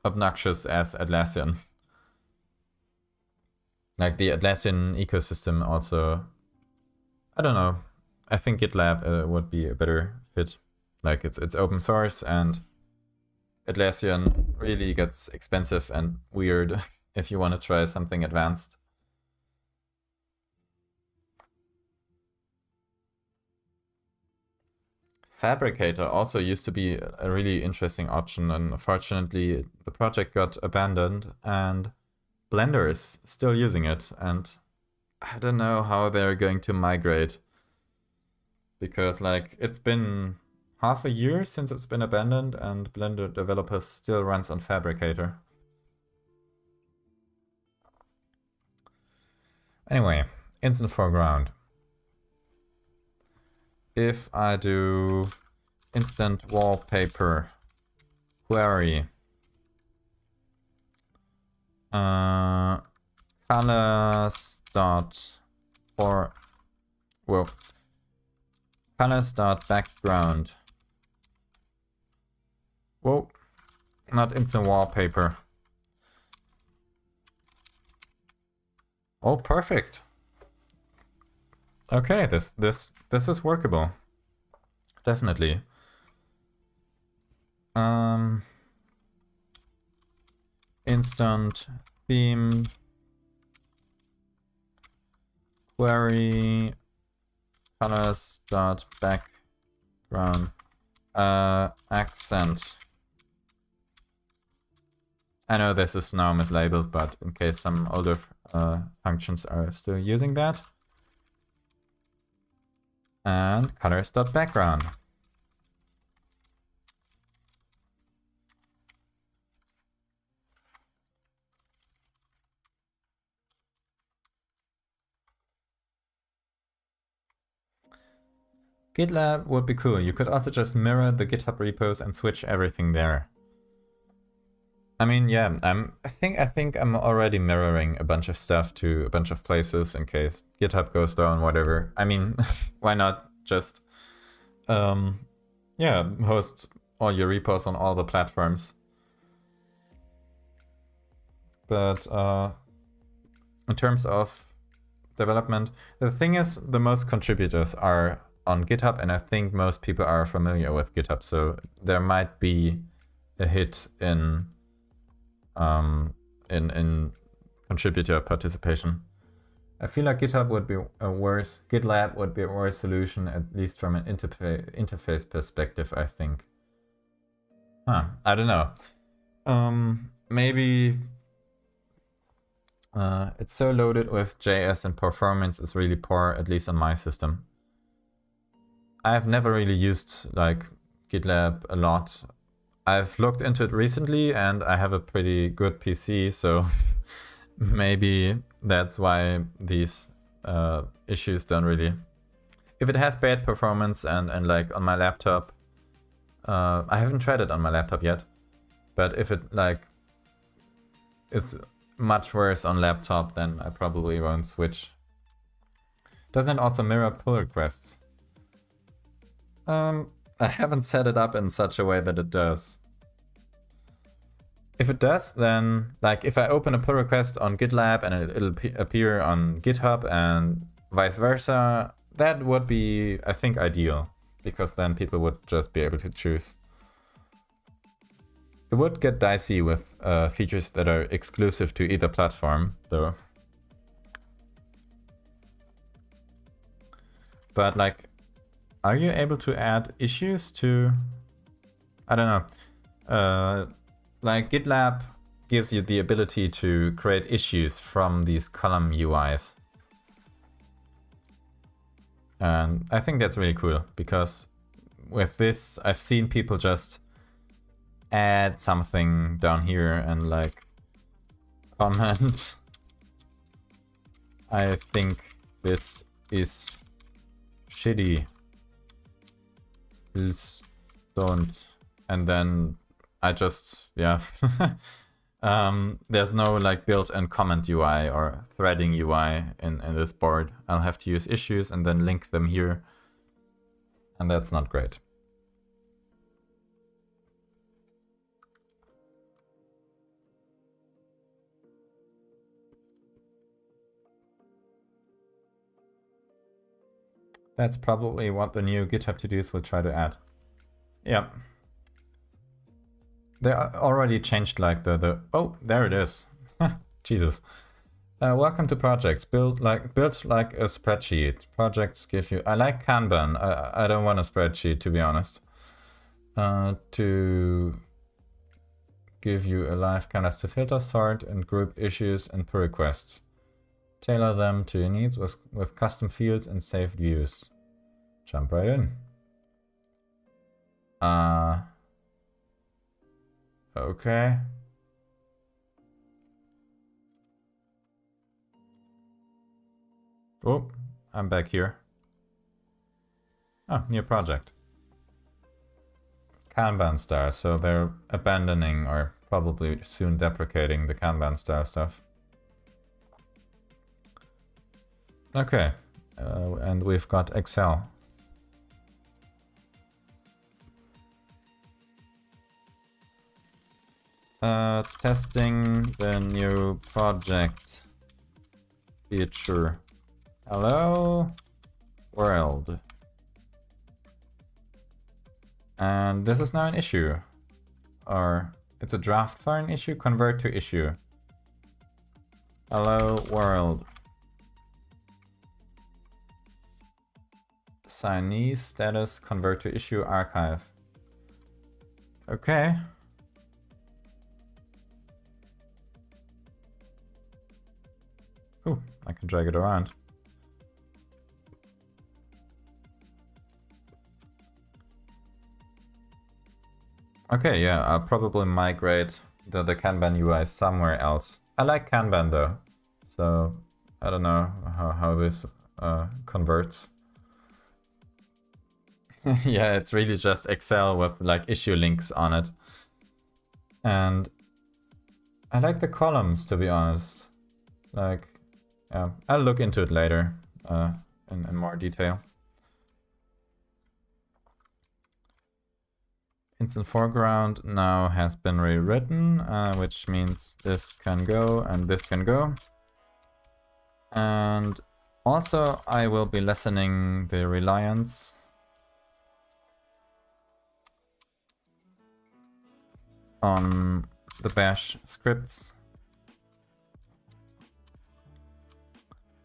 obnoxious as Atlassian. Like the Atlassian ecosystem also, I don't know. I think GitLab would be a better fit. Like it's open source, and Atlassian really gets expensive and weird if you want to try something advanced. Fabricator also used to be a really interesting option, and unfortunately the project got abandoned, and Blender is still using it, and I don't know how they're going to migrate, because like it's been half a year since it's been abandoned and Blender developers still runs on Fabricator. Anyway, instant foreground. If I do instant wallpaper query colors dot background. Whoa, not instant wallpaper. Oh, perfect. Okay, this is workable. Definitely. Instant theme query colors dot background accent. I know this is now mislabeled, but in case some older functions are still using that. And colors.background. GitLab would be cool. You could also just mirror the GitHub repos and switch everything there. I mean, yeah, I think I'm already mirroring a bunch of stuff to a bunch of places in case GitHub goes down, whatever. I mean, why not just yeah, host all your repos on all the platforms. But in terms of development, the thing is, the most contributors are on GitHub, and I think most people are familiar with GitHub, so there might be a hit in contributor participation. I feel like GitHub would be a worse, GitLab would be a worse solution, at least from an interface perspective, I think. I don't know. Maybe it's so loaded with JS and performance is really poor, at least on my system. I have never really used like GitLab a lot. I've looked into it recently and I have a pretty good PC, so maybe that's why these issues don't really... If it has bad performance and like on my laptop, I haven't tried it on my laptop yet, but if it like is much worse on laptop, then I probably won't switch. Doesn't it also mirror pull requests? I haven't set it up in such a way that it does. If it does, then like if I open a pull request on GitLab and it'll appear on GitHub and vice versa, that would be, I think, ideal, because then people would just be able to choose. It would get dicey with features that are exclusive to either platform, though. But like, are you able to add issues to... I don't know. Like GitLab gives you the ability to create issues from these column UIs. And I think that's really cool, because with this, I've seen people just add something down here and like comment. I think this is shitty. Please don't. And then I just, yeah. There's no like built-in comment UI or threading UI in this board. I'll have to use issues and then link them here. And that's not great. That's probably what the new GitHub to-dos will try to add. Yeah. They already changed like the oh, there it is. Jesus. Welcome to projects. Built like a spreadsheet. Projects give you... I like Kanban. I don't want a spreadsheet, to be honest. To give you a live canvas to filter, sort, and group issues and pull requests. Tailor them to your needs with custom fields and saved views. Jump right in. Okay. Oh, I'm back here. Oh, new project. Kanban star, so they're abandoning or probably soon deprecating the Kanban star stuff. Okay, and we've got Excel. Testing the new project feature. Hello, world. And this is now an issue. Or it's a draft for an issue. Convert to issue. Hello, world. Signee status, convert to issue, archive. Okay. Ooh, I can drag it around. Okay, yeah, I'll probably migrate the Kanban UI somewhere else. I like Kanban though, so I don't know how this converts. Yeah, it's really just Excel with like issue links on it. And I like the columns, to be honest. Like, yeah, I'll look into it later in more detail. Instant foreground now has been rewritten, which means this can go and this can go. And also I will be lessening the reliance on the bash scripts.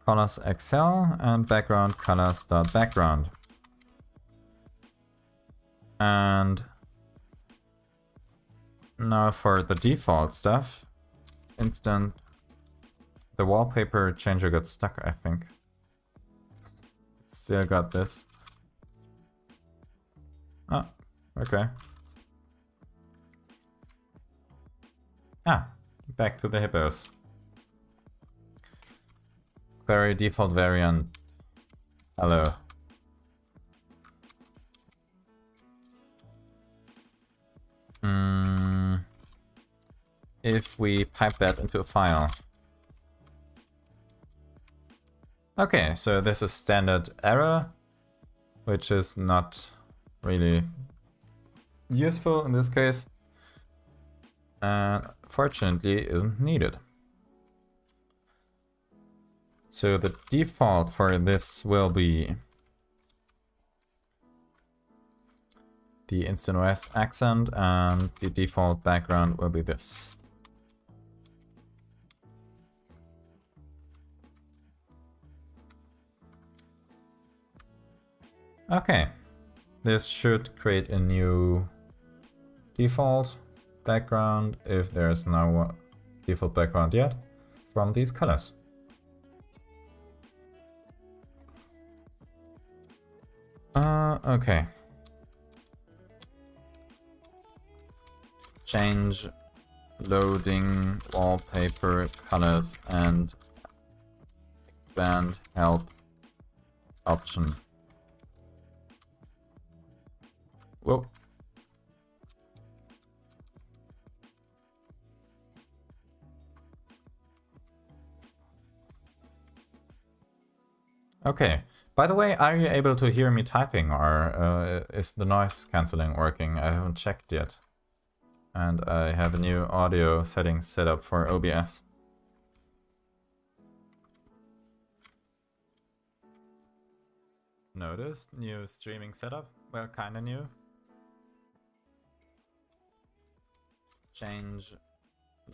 colors Excel and background colors.background. And now for the default stuff, the wallpaper changer got stuck, I think. Still got this. Oh, okay. Ah, back to the hippos. Query default variant. Hello. If we pipe that into a file. Okay, so this is standard error, which is not really useful in this case. And fortunately isn't needed. So the default for this will be the Instant OS accent, and the default background will be this. Okay, this should create a new default background if there's no default background yet from these colors. Okay. Change loading wallpaper colors and expand help option. Whoa. Okay. By the way, are you able to hear me typing, or is the noise cancelling working? I haven't checked yet. And I have a new audio settings set up for OBS. Notice, new streaming setup. Well, kinda new. Change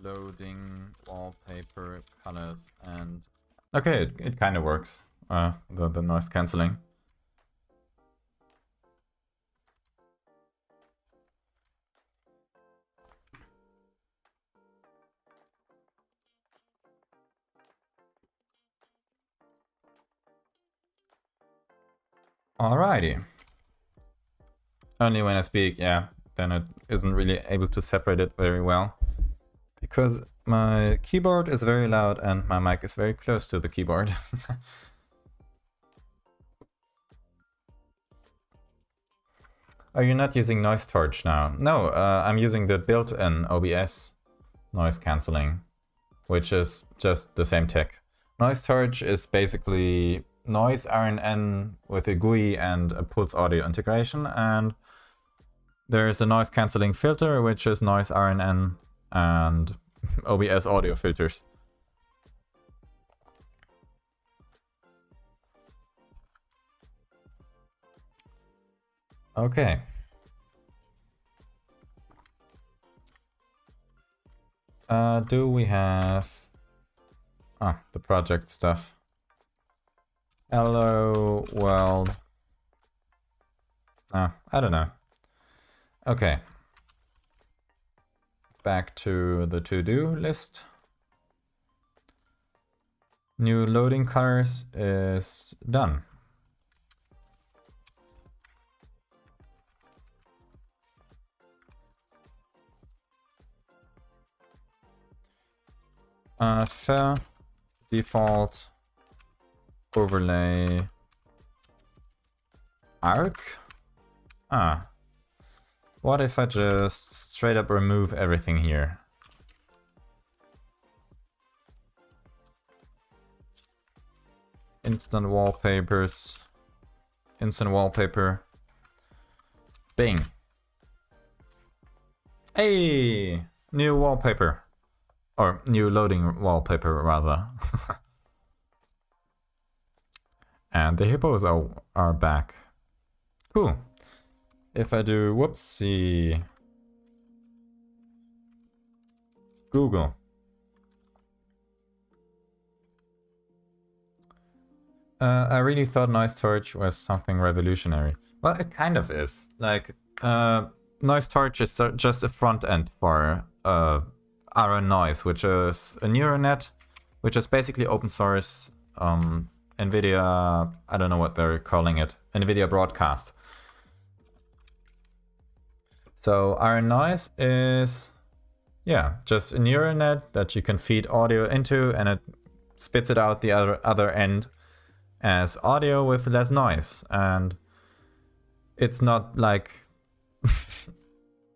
loading wallpaper colors and... Okay, it kinda works. The noise cancelling. Alrighty. Only when I speak, yeah, then it isn't really able to separate it very well. Because my keyboard is very loud and my mic is very close to the keyboard. Are you not using Noise Torch now? No, I'm using the built-in OBS noise cancelling, which is just the same tech. Noise Torch is basically noise RNN with a GUI and a pulse audio integration, and there's a noise cancelling filter, which is noise RNN and OBS audio filters. Okay. Do we have... the project stuff. Hello world. I don't know. Okay. Back to the to-do list. New loading colors is done. Fair default overlay arc. What if I just straight up remove everything here? Instant wallpapers. Instant wallpaper. Bing. Hey! New wallpaper. Or new loading wallpaper, rather. And the hippos are back. Cool. If I do, whoopsie. Google. I really thought noise torch was something revolutionary. Well, it kind of is. Like, noise torch is just a front end for RN noise, which is a neural net, which is basically open source. NVIDIA, I don't know what they're calling it, NVIDIA broadcast. So RN noise is, yeah, just a neural net that you can feed audio into, and it spits it out the other end as audio with less noise. And it's not like,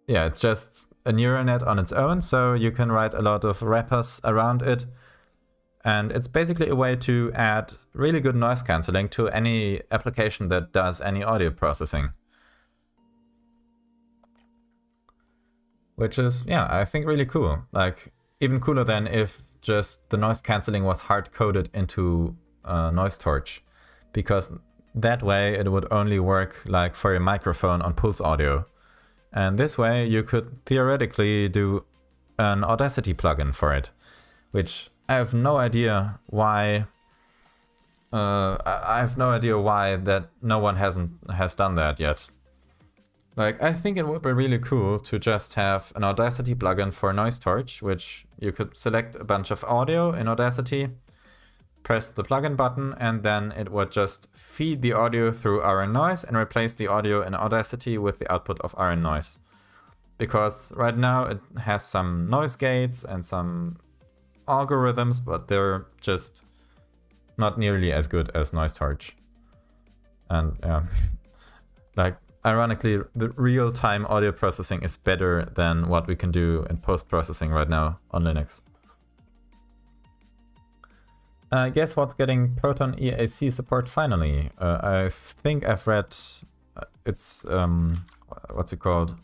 yeah, it's just a neural net on its own, so you can write a lot of wrappers around it. And it's basically a way to add really good noise cancelling to any application that does any audio processing. Which is, yeah, I think really cool. Like, even cooler than if just the noise cancelling was hard-coded into noise torch. Because that way it would only work like for your microphone on Pulse Audio. And this way you could theoretically do an Audacity plugin for it. Which I have no idea why. I have no idea why that no one has done that yet. Like, I think it would be really cool to just have an Audacity plugin for Noise Torch, which you could select a bunch of audio in Audacity, press the plugin button, and then it would just feed the audio through RN Noise and replace the audio in Audacity with the output of RN Noise. Because right now it has some noise gates and some algorithms, but they're just not nearly as good as Noise Torch. And yeah, like, ironically, the real-time audio processing is better than what we can do in post-processing right now on Linux. Guess what's getting Proton EAC support finally? I think I've read it's what's it called?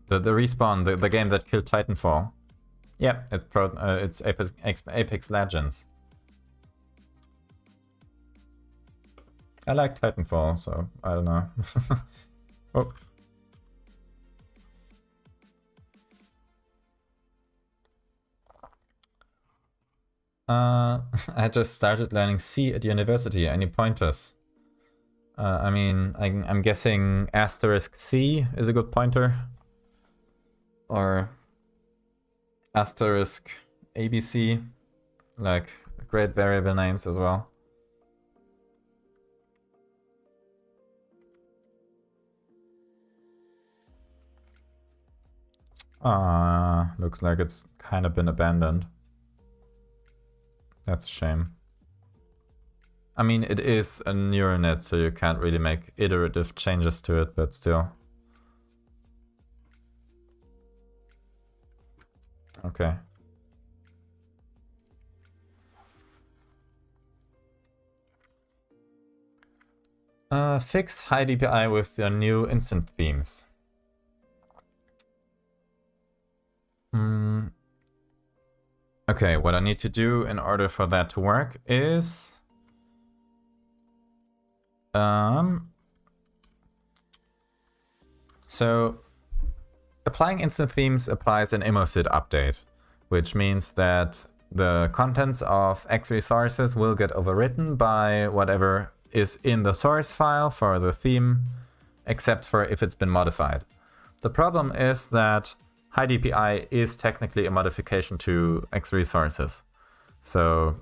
The Respawn, the game that killed Titanfall. Yeah, it's Apex Legends. I like Titanfall, so I don't know. Oh. I just started learning C at university. Any pointers? I mean, I'm guessing *C is a good pointer. Or *ABC. Like, great variable names as well. Looks like it's kind of been abandoned. That's a shame. I mean, it is a neural net, so you can't really make iterative changes to it, but still. Okay. Fix high DPI with your new instant themes. Okay, what I need to do in order for that to work is so applying instant themes applies an Immosit update, which means that the contents of X resources will get overwritten by whatever is in the source file for the theme, except for if it's been modified. The problem is that high DPI is technically a modification to X resources. So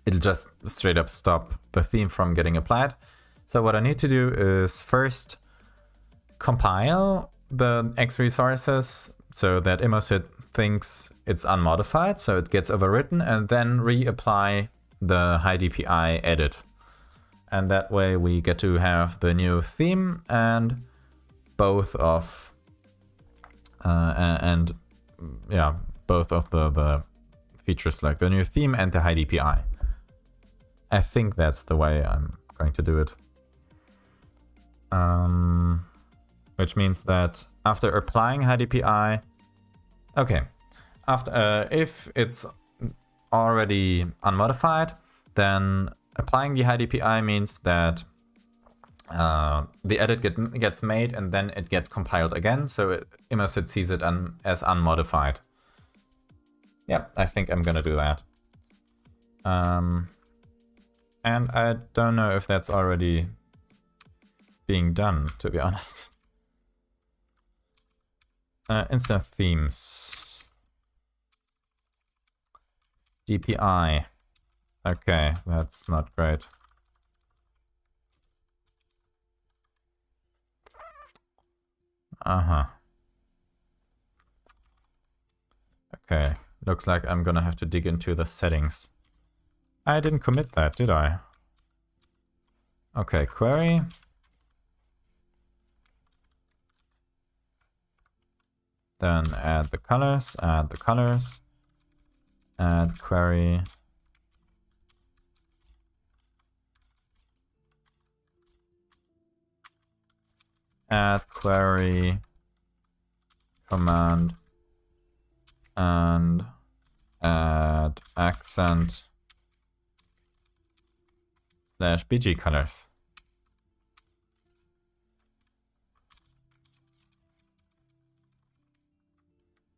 it'll just straight up stop the theme from getting applied. So what I need to do is first compile the X resources so that Immosit thinks it's unmodified, so it gets overwritten, and then reapply the high DPI edit. And that way we get to have the new theme and both of both of the features, like the new theme and the high DPI. I think that's the way I'm going to do it. Which means that after applying high DPI, okay, after if it's already unmodified, then applying the high DPI means that the edit gets made and then it gets compiled again, so Immosit sees it as unmodified. Yeah, I think I'm gonna do that. And I don't know if that's already being done, to be honest. Instant themes. DPI. Okay, that's not great. Uh-huh. Okay, looks like I'm gonna have to dig into the settings. I didn't commit that, did I? Okay, query. Then add the colors, add query. Add query command and add accent /bg colors.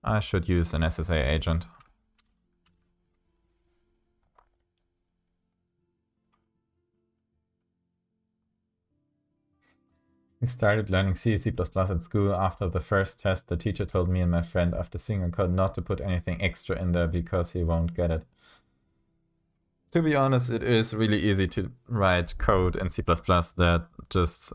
I should use an SSA agent. We started learning C at school. After the first test, the teacher told me and my friend after seeing a code not to put anything extra in there because he won't get it. To be honest, it is really easy to write code in C++ that just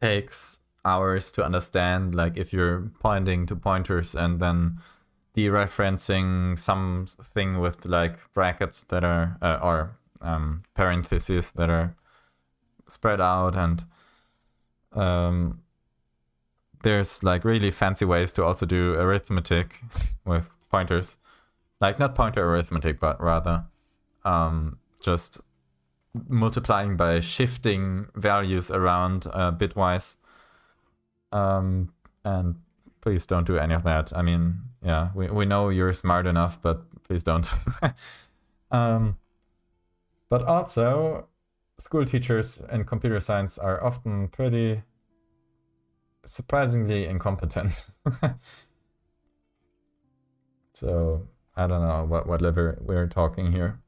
takes hours to understand. Like if you're pointing to pointers and then dereferencing something with like brackets that are or parentheses that are spread out, and there's like really fancy ways to also do arithmetic with pointers, like not pointer arithmetic, but rather just multiplying by shifting values around bitwise. And please don't do any of that. I mean, yeah, we know you're smart enough, but please don't. But also, school teachers in computer science are often pretty surprisingly incompetent. So I don't know what level we're talking here.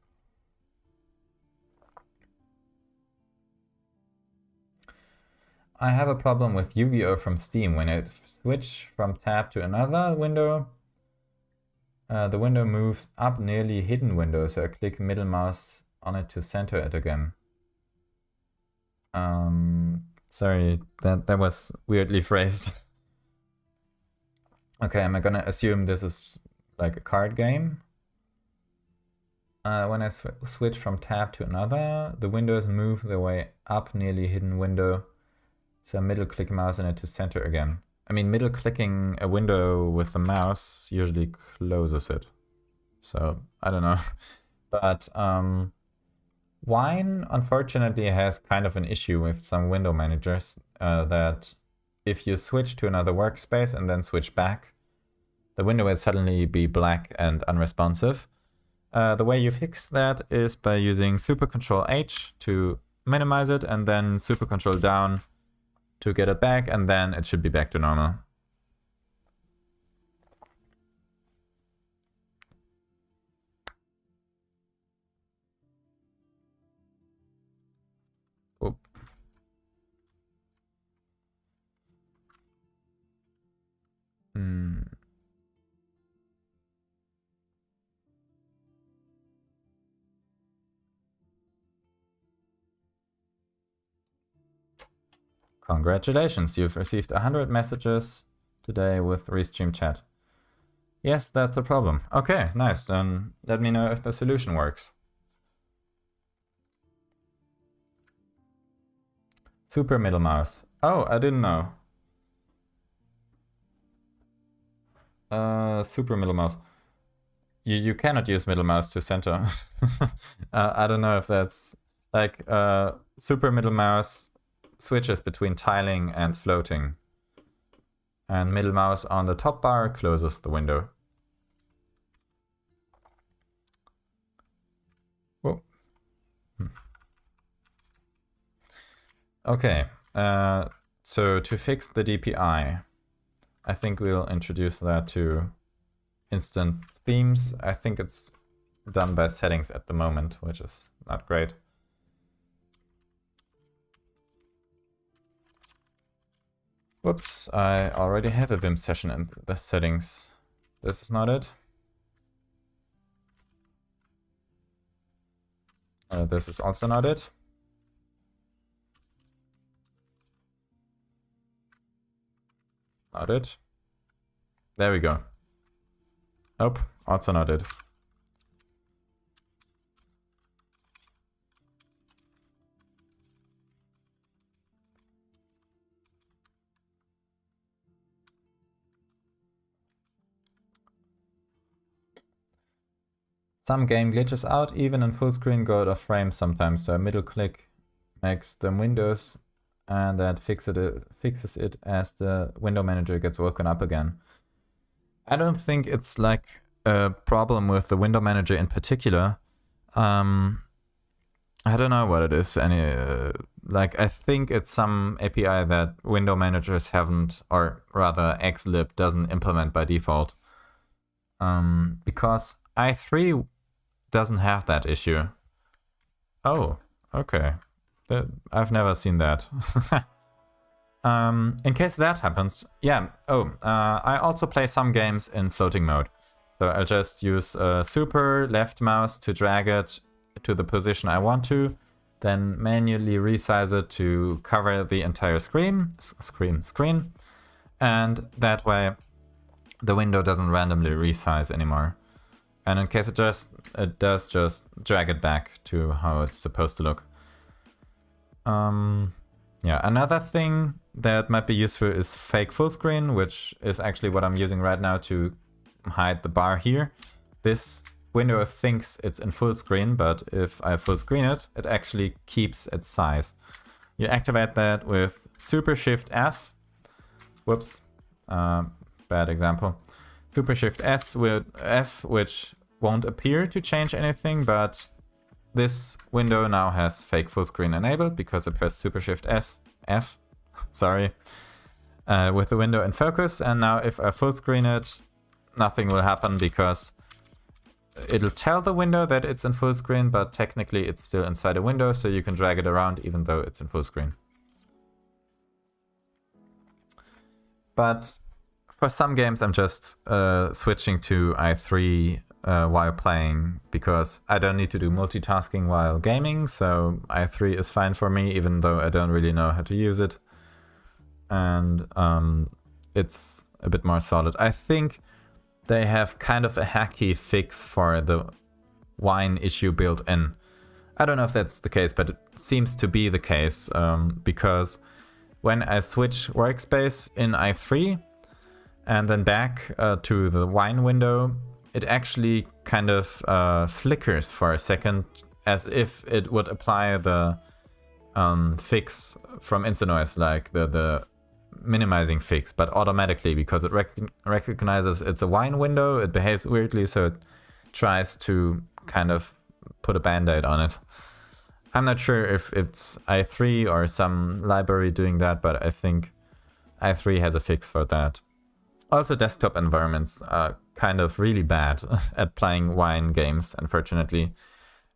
I have a problem with Yu-Gi-Oh! From Steam. When I switch from tab to another window, the window moves up nearly hidden window, so I click middle mouse on it to center it again. Sorry, that was weirdly phrased. Okay, am I gonna assume this is like a card game? When I switch from tab to another, the windows move their way up nearly hidden window, so middle click mouse on it to center again. I mean, middle clicking a window with the mouse usually closes it. So, I don't know. But Wine, unfortunately, has kind of an issue with some window managers that if you switch to another workspace and then switch back, the window will suddenly be black and unresponsive. The way you fix that is by using Super Control H to minimize it, and then Super Control down to get it back, and then it should be back to normal. Oop. Congratulations, you've received 100 messages today with Restream Chat. Yes, that's the problem. Okay, nice. Then let me know if the solution works. Super middle mouse. Oh, I didn't know. Super middle mouse. You cannot use middle mouse to center. I don't know if that's like super middle mouse switches between tiling and floating. And middle mouse on the top bar closes the window. Whoa. Okay, so to fix the DPI, I think we'll introduce that to instant themes. I think it's done by settings at the moment, which is not great. Whoops, I already have a Vim session in the settings. This is not it. This is also not it. Not it. There we go. Nope, also not it. Some game glitches out, even in full screen go out of frame sometimes, so a middle click makes them windows and that fixes it as the window manager gets woken up again. I don't think it's like a problem with the window manager in particular. I don't know what it is. Like I think it's some API that window managers haven't, or rather Xlib doesn't implement by default. Because i3 doesn't have that issue. Oh, okay. I've never seen that. In case that happens, yeah. Oh, I also play some games in floating mode. So I'll just use super left mouse to drag it to the position I want to, then manually resize it to cover the entire screen, and that way the window doesn't randomly resize anymore. And in case it does just drag it back to how it's supposed to look. Yeah, another thing that might be useful is fake full screen, which is actually what I'm using right now to hide the bar here. This window thinks it's in full screen, but if I full screen it, it actually keeps its size. You activate that with Super Shift F. Whoops, bad example. Super Shift S with F, which won't appear to change anything, but this window now has fake full screen enabled because I pressed Super Shift F, sorry, with the window in focus. And now if I full screen it, nothing will happen because it'll tell the window that it's in full screen, but technically it's still inside a window, so you can drag it around even though it's in full screen. But for some games, I'm just switching to i3 while playing because I don't need to do multitasking while gaming, so i3 is fine for me, even though I don't really know how to use it. And it's a bit more solid. I think they have kind of a hacky fix for the wine issue built in. I don't know if that's the case, but it seems to be the case because when I switch workspace in i3 and then back to the wine window, it actually kind of flickers for a second as if it would apply the fix from InstaNoise, like the minimizing fix, but automatically because it recognizes it's a wine window, it behaves weirdly, so it tries to kind of put a band-aid on it. I'm not sure if it's i3 or some library doing that, but I think i3 has a fix for that. Also, desktop environments are kind of really bad at playing wine games, unfortunately.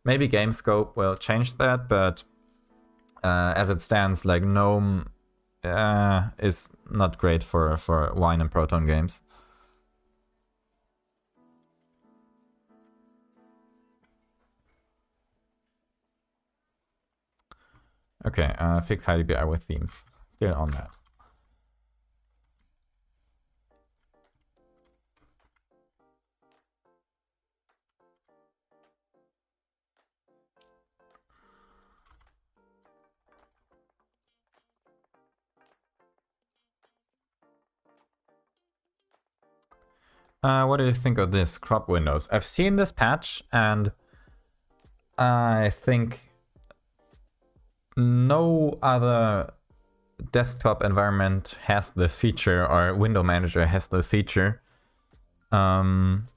Maybe GameScope will change that, but as it stands, like GNOME is not great for wine and Proton games. Okay, fix HiDBR with themes. Still on that. What do you think of this crop windows? I've seen this patch and I think no other desktop environment has this feature or window manager has this feature. And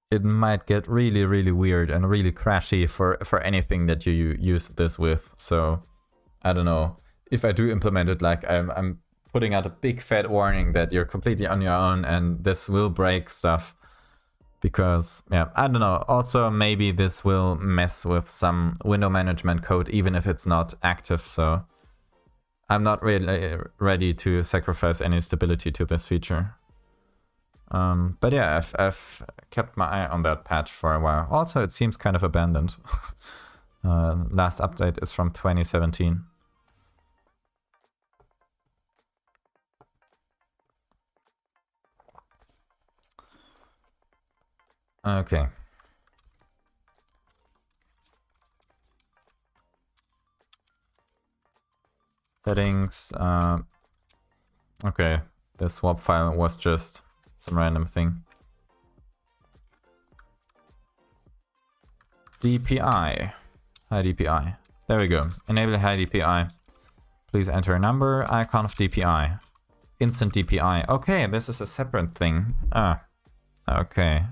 it might get really, really weird and really crashy for anything that you use this with. So I don't know. If I do implement it, like I'm putting out a big fat warning that you're completely on your own and this will break stuff. Because, yeah, I don't know. Also, maybe this will mess with some window management code, even if it's not active. So I'm not really ready to sacrifice any stability to this feature. But yeah, I've kept my eye on that patch for a while. Also, it seems kind of abandoned. Last update is from 2017. Okay. Settings. Okay, the swap file was just some random thing. DPI. High DPI. There we go. Enable high DPI. Please enter a number. Icon of DPI. Instant DPI. Okay, this is a separate thing. Ah, okay.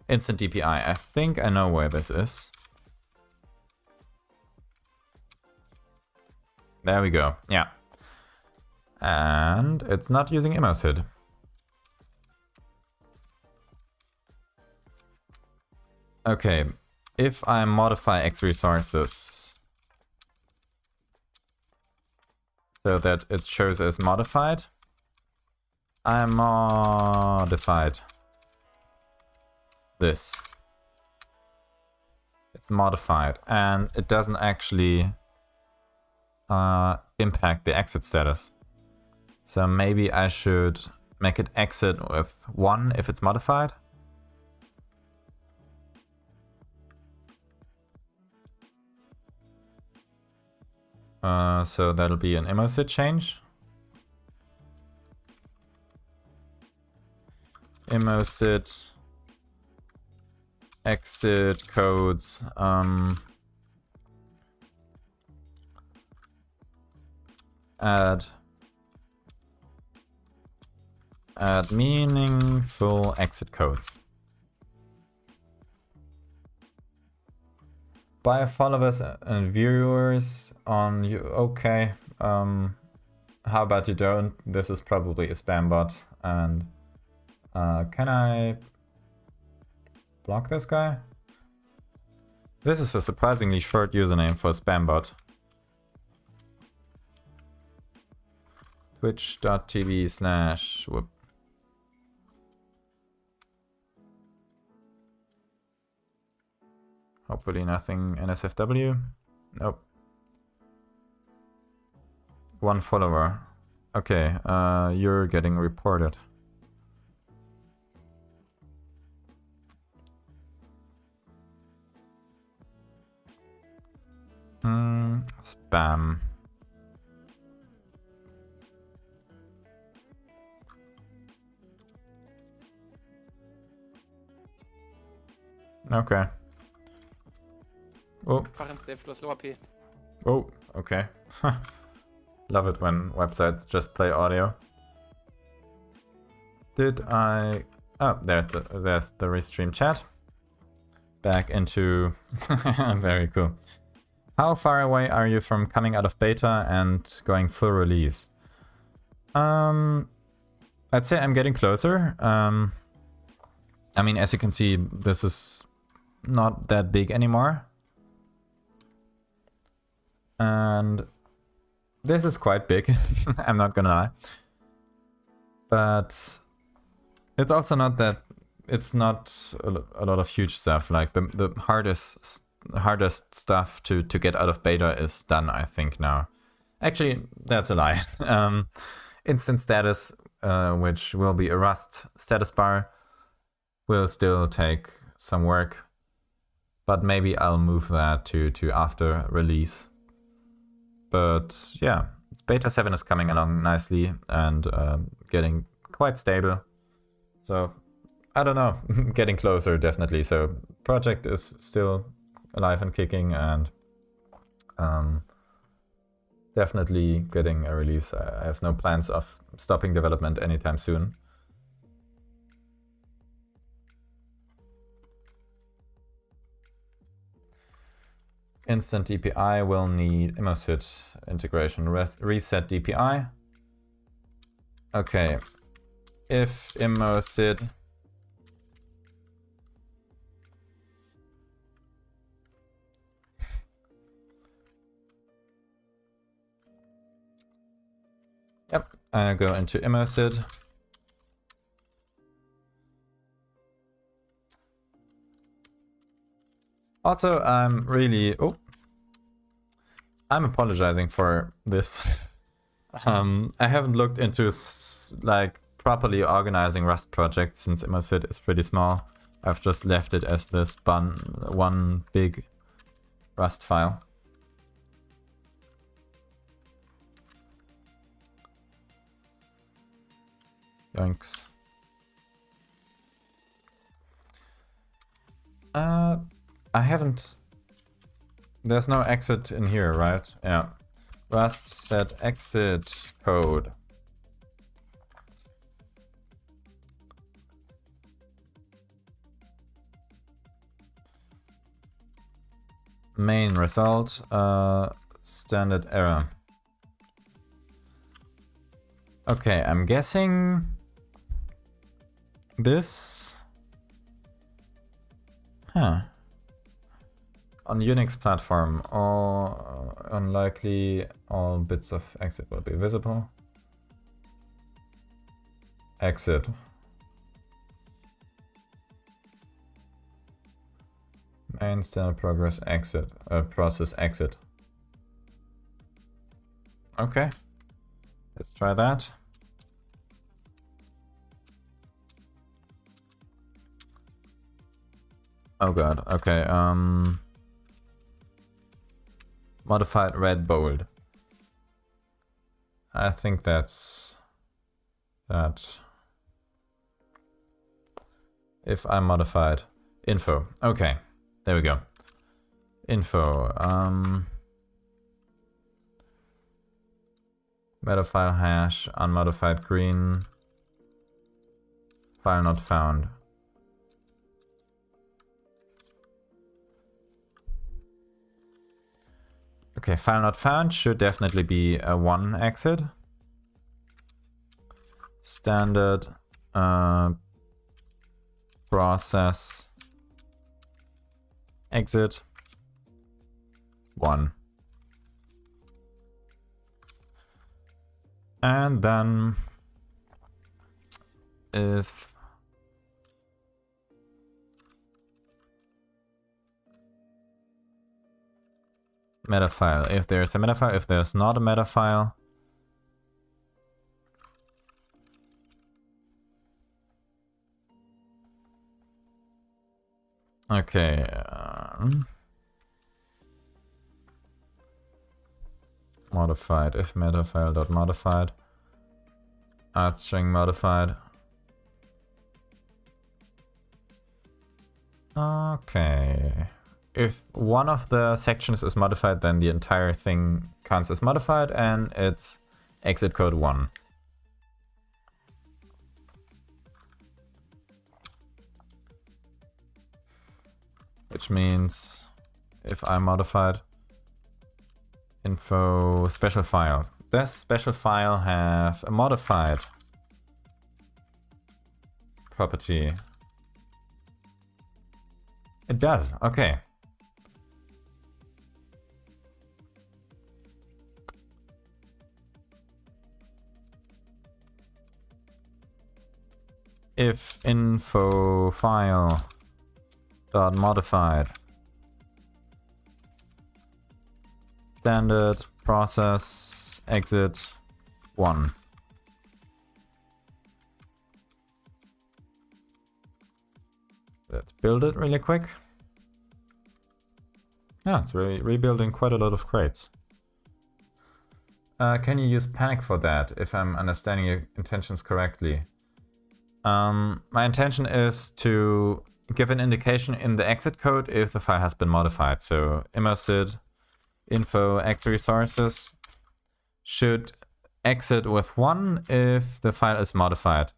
Instant DPI. I think I know where this is. There we go. Yeah. And it's not using Immosit. Okay. If I modify X resources so that it shows as modified, I modified this. It's modified and it doesn't actually impact the exit status. So maybe I should make it exit with 1 if it's modified. So that'll be an Immosit change. Immosit exit codes. Add meaningful exit codes. By followers and viewers on you. Okay. How about you don't? This is probably a spam bot. And can I block this guy? This is a surprisingly short username for a spam bot. Twitch.tv/whoop. Hopefully nothing NSFW. Nope. 1 follower. Okay, you're getting reported. Spam. Okay. Oh. Oh, okay. Love it when websites just play audio. Did I... Oh, there's the restream chat. Back into... Very cool. How far away are you from coming out of beta and going full release? I'd say I'm getting closer. I mean, as you can see, this is not that big anymore. And this is quite big, I'm not gonna lie. But it's also not that, it's not a lot of huge stuff. Like the hardest stuff to get out of beta is done, I think, now. Actually, that's a lie. Instant status, which will be a Rust status bar, will still take some work. But maybe I'll move that to after release. But yeah, beta 7 is coming along nicely and getting quite stable. So I don't know, getting closer definitely. So project is still alive and kicking and definitely getting a release. I have no plans of stopping development anytime soon. Instant DPI will need Immosit integration. Reset DPI. Okay. If Immosit I go into Immosit. Also, I'm apologizing for this. I haven't looked into like properly organizing Rust projects since Immosit is pretty small. I've just left it as this one big Rust file. Thanks. I haven't... There's no exit in here, right? Yeah. Rust set exit code. Main result, standard error. Okay, I'm guessing this... Huh. On Unix platform, or unlikely all bits of exit will be visible. Exit. Main standard progress exit, process exit. Okay, let's try that. Oh god, okay, modified red bold. I think that's that. If I modified info, okay, there we go. Info, meta file hash, unmodified green, file not found. Okay, file not found should definitely be a 1 exit. Standard process exit 1. And then if meta file, if there's a meta file, if there's not a meta file, okay, modified, if meta file dot modified, add string modified. Okay. If one of the sections is modified, then the entire thing counts as modified, and it's exit code 1. Which means if I modified info special file, does special file have a modified property? It does, okay. If info file dot modified standard process exit 1. Let's build it really quick. Yeah, it's rebuilding quite a lot of crates. Can you use panic for that, if I'm understanding your intentions correctly? My intention is to give an indication in the exit code if the file has been modified. So Immosit info x resources should exit with 1 if the file is modified.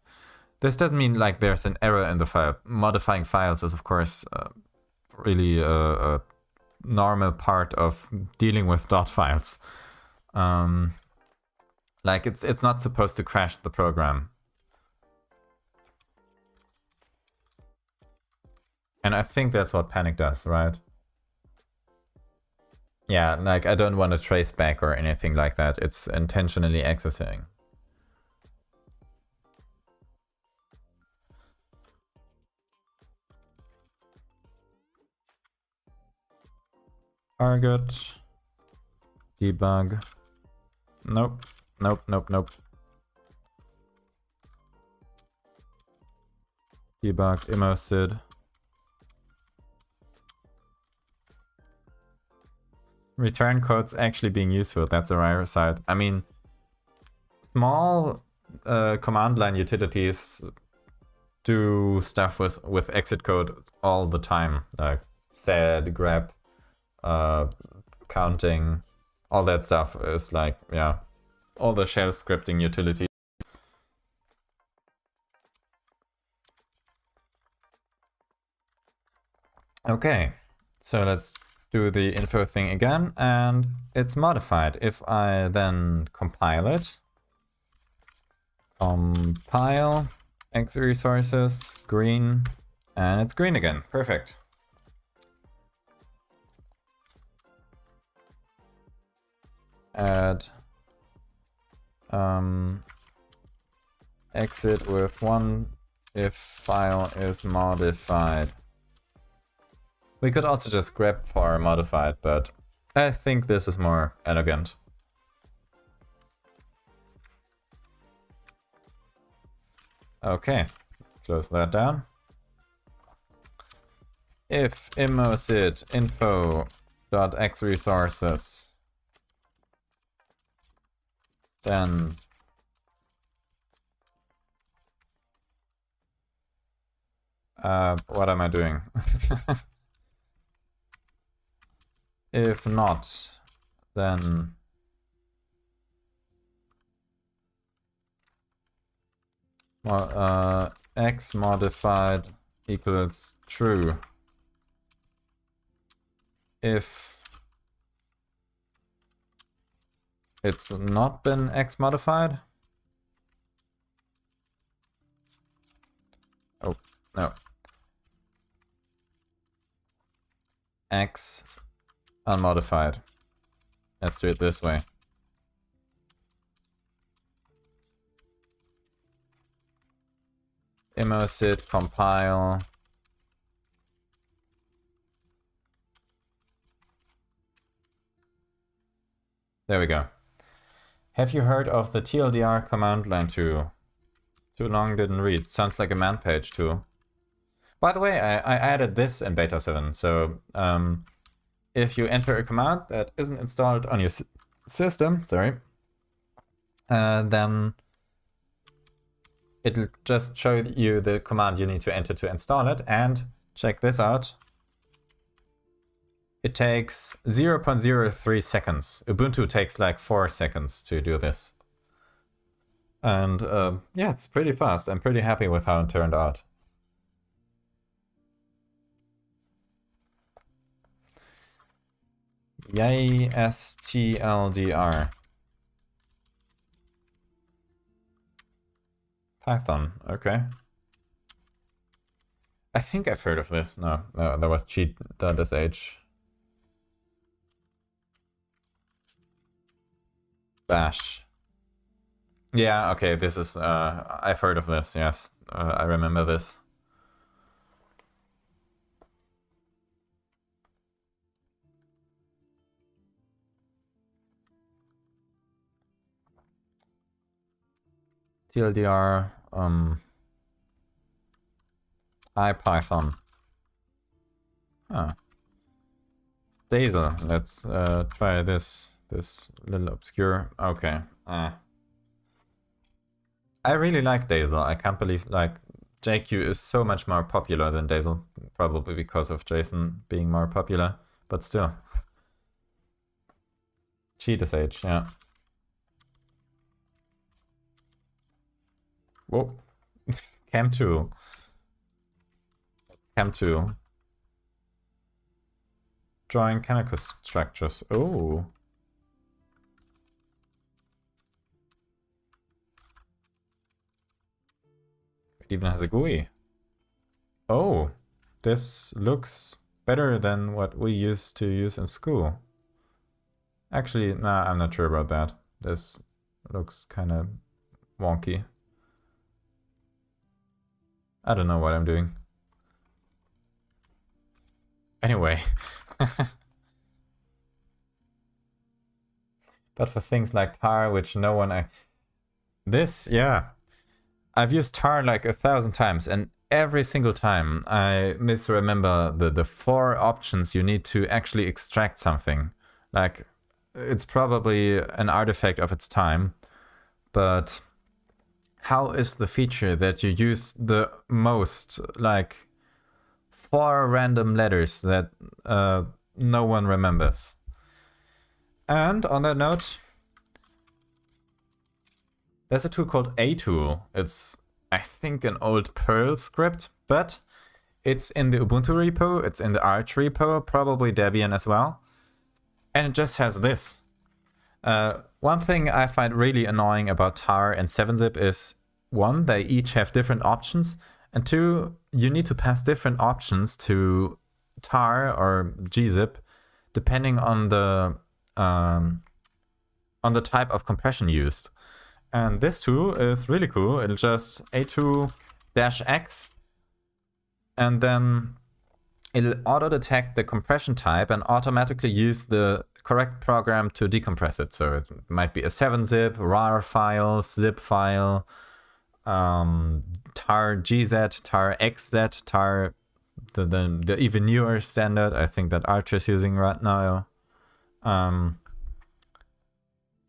This doesn't mean like there's an error in the file. Modifying files is of course really a normal part of dealing with dot files. Like it's not supposed to crash the program. And I think that's what panic does, right? Yeah, like I don't want to trace back or anything like that. It's intentionally accessing. Target. Debug. Nope. Nope, nope, nope. Debug, Immosit. Return codes actually being useful, that's a rare side. I mean, small command line utilities do stuff with exit code all the time, like set, grep, counting, all that stuff is like, yeah, all the shell scripting utilities. Okay, so let's do the info thing again, and it's modified. If I then compile it, compile X resources, green, and it's green again. Perfect. Add exit with 1 if file is modified. We could also just grep for modified, but I think this is more elegant. Okay, close that down. If immosit info.xresources, then what am I doing? If not, then x modified equals true. If it's not been x modified. Oh, no. X unmodified. Let's do it this way. Immosit compile. There we go. Have you heard of the TLDR command line tool? Too long didn't read. Sounds like a man page too. By the way, I added this in beta 7. So if you enter a command that isn't installed on your system, sorry, then it'll just show you the command you need to enter to install it. And check this out. It takes 0.03 seconds. Ubuntu takes like 4 seconds to do this. And yeah, it's pretty fast. I'm pretty happy with how it turned out. Yay, STLDR. Python, okay. I think I've heard of this. No, that was cheat.sh. Bash. Yeah, okay, this is, I've heard of this, yes. I remember this. TLDR, IPython. Huh. Daisel, let's try this little obscure, okay. I really like Daisel. I can't believe, like, JQ is so much more popular than Daisel, probably because of JSON being more popular, but still. Cheat.sh, yeah. Whoa. Cam2. Cam2. Drawing chemical structures. Oh. It even has a GUI. Oh. This looks better than what we used to use in school. Actually, nah, I'm not sure about that. This looks kind of wonky. I don't know what I'm doing. Anyway. But for things like tar, which no one... This, yeah. I've used tar like 1,000 times, and every single time I misremember the 4 options you need to actually extract something. Like, it's probably an artifact of its time, but how is the feature that you use the most, like 4 random letters that no one remembers? And on that note, there's a tool called A-tool. It's, I think, an old Perl script, but it's in the Ubuntu repo, it's in the Arch repo, probably Debian as well. And it just has this. One thing I find really annoying about tar and 7-zip is, 1, they each have different options, and 2, you need to pass different options to tar or gzip depending on the type of compression used. And this tool is really cool. It'll just A2-X, and then it'll auto-detect the compression type and automatically use the correct program to decompress it. So it might be a 7-zip, RAR file, zip file, tar gz, tar xz, tar the even newer standard, I think, that Arch is using right now.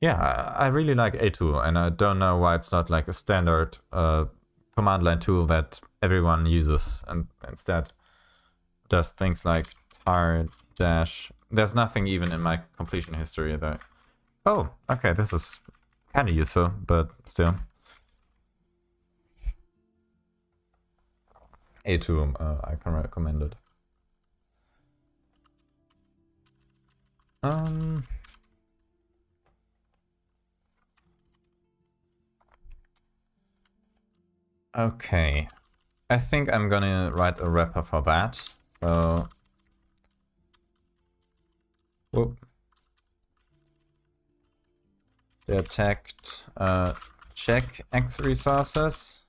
Yeah, I really like A-tool, and I don't know why it's not like a standard command line tool that everyone uses, and instead does things like tar dash. There's nothing even in my completion history that... Oh, okay, this is kind of useful, but still. A-tool, I can recommend it. Okay, I think I'm gonna write a wrapper for that. So, whoop. Detect check X resources.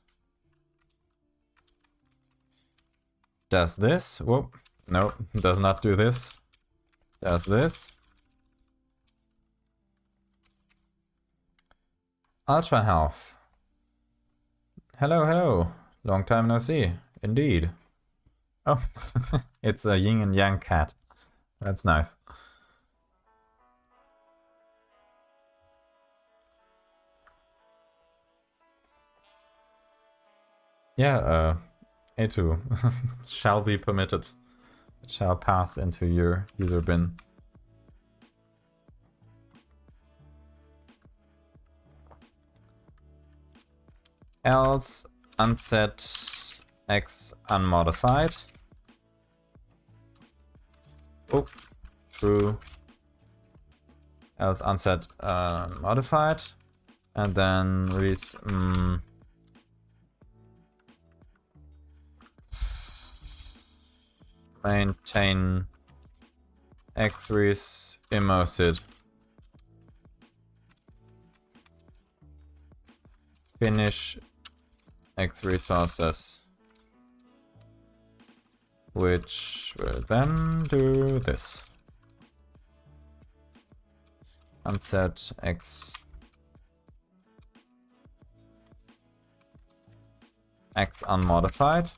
Does this? Whoop. No, does not do this. Does this. Ultra health. Hello, hello. Long time no see. Indeed. Oh, it's a yin and yang cat. That's nice. Yeah, A2 shall be permitted. It shall pass into your user bin. Else unset X unmodified. Oh, true. Else unset modified. And then read maintain xres Immosit. Finish X resources, which will then do this. Unset X unmodified.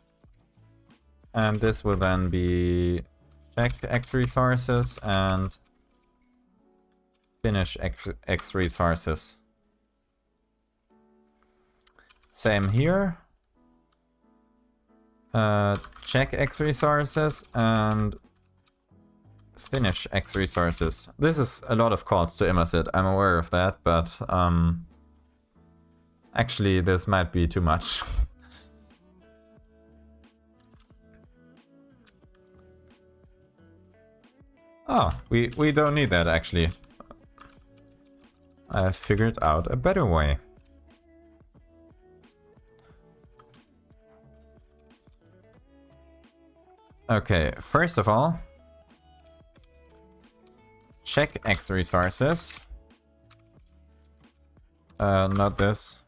And this will then be check X resources and finish X resources. Same here. Check X resources and finish X resources. This is a lot of calls to Immosit, I'm aware of that, but actually this might be too much. Oh, we don't need that actually. I figured out a better way. Okay, first of all, check X resources. Not this.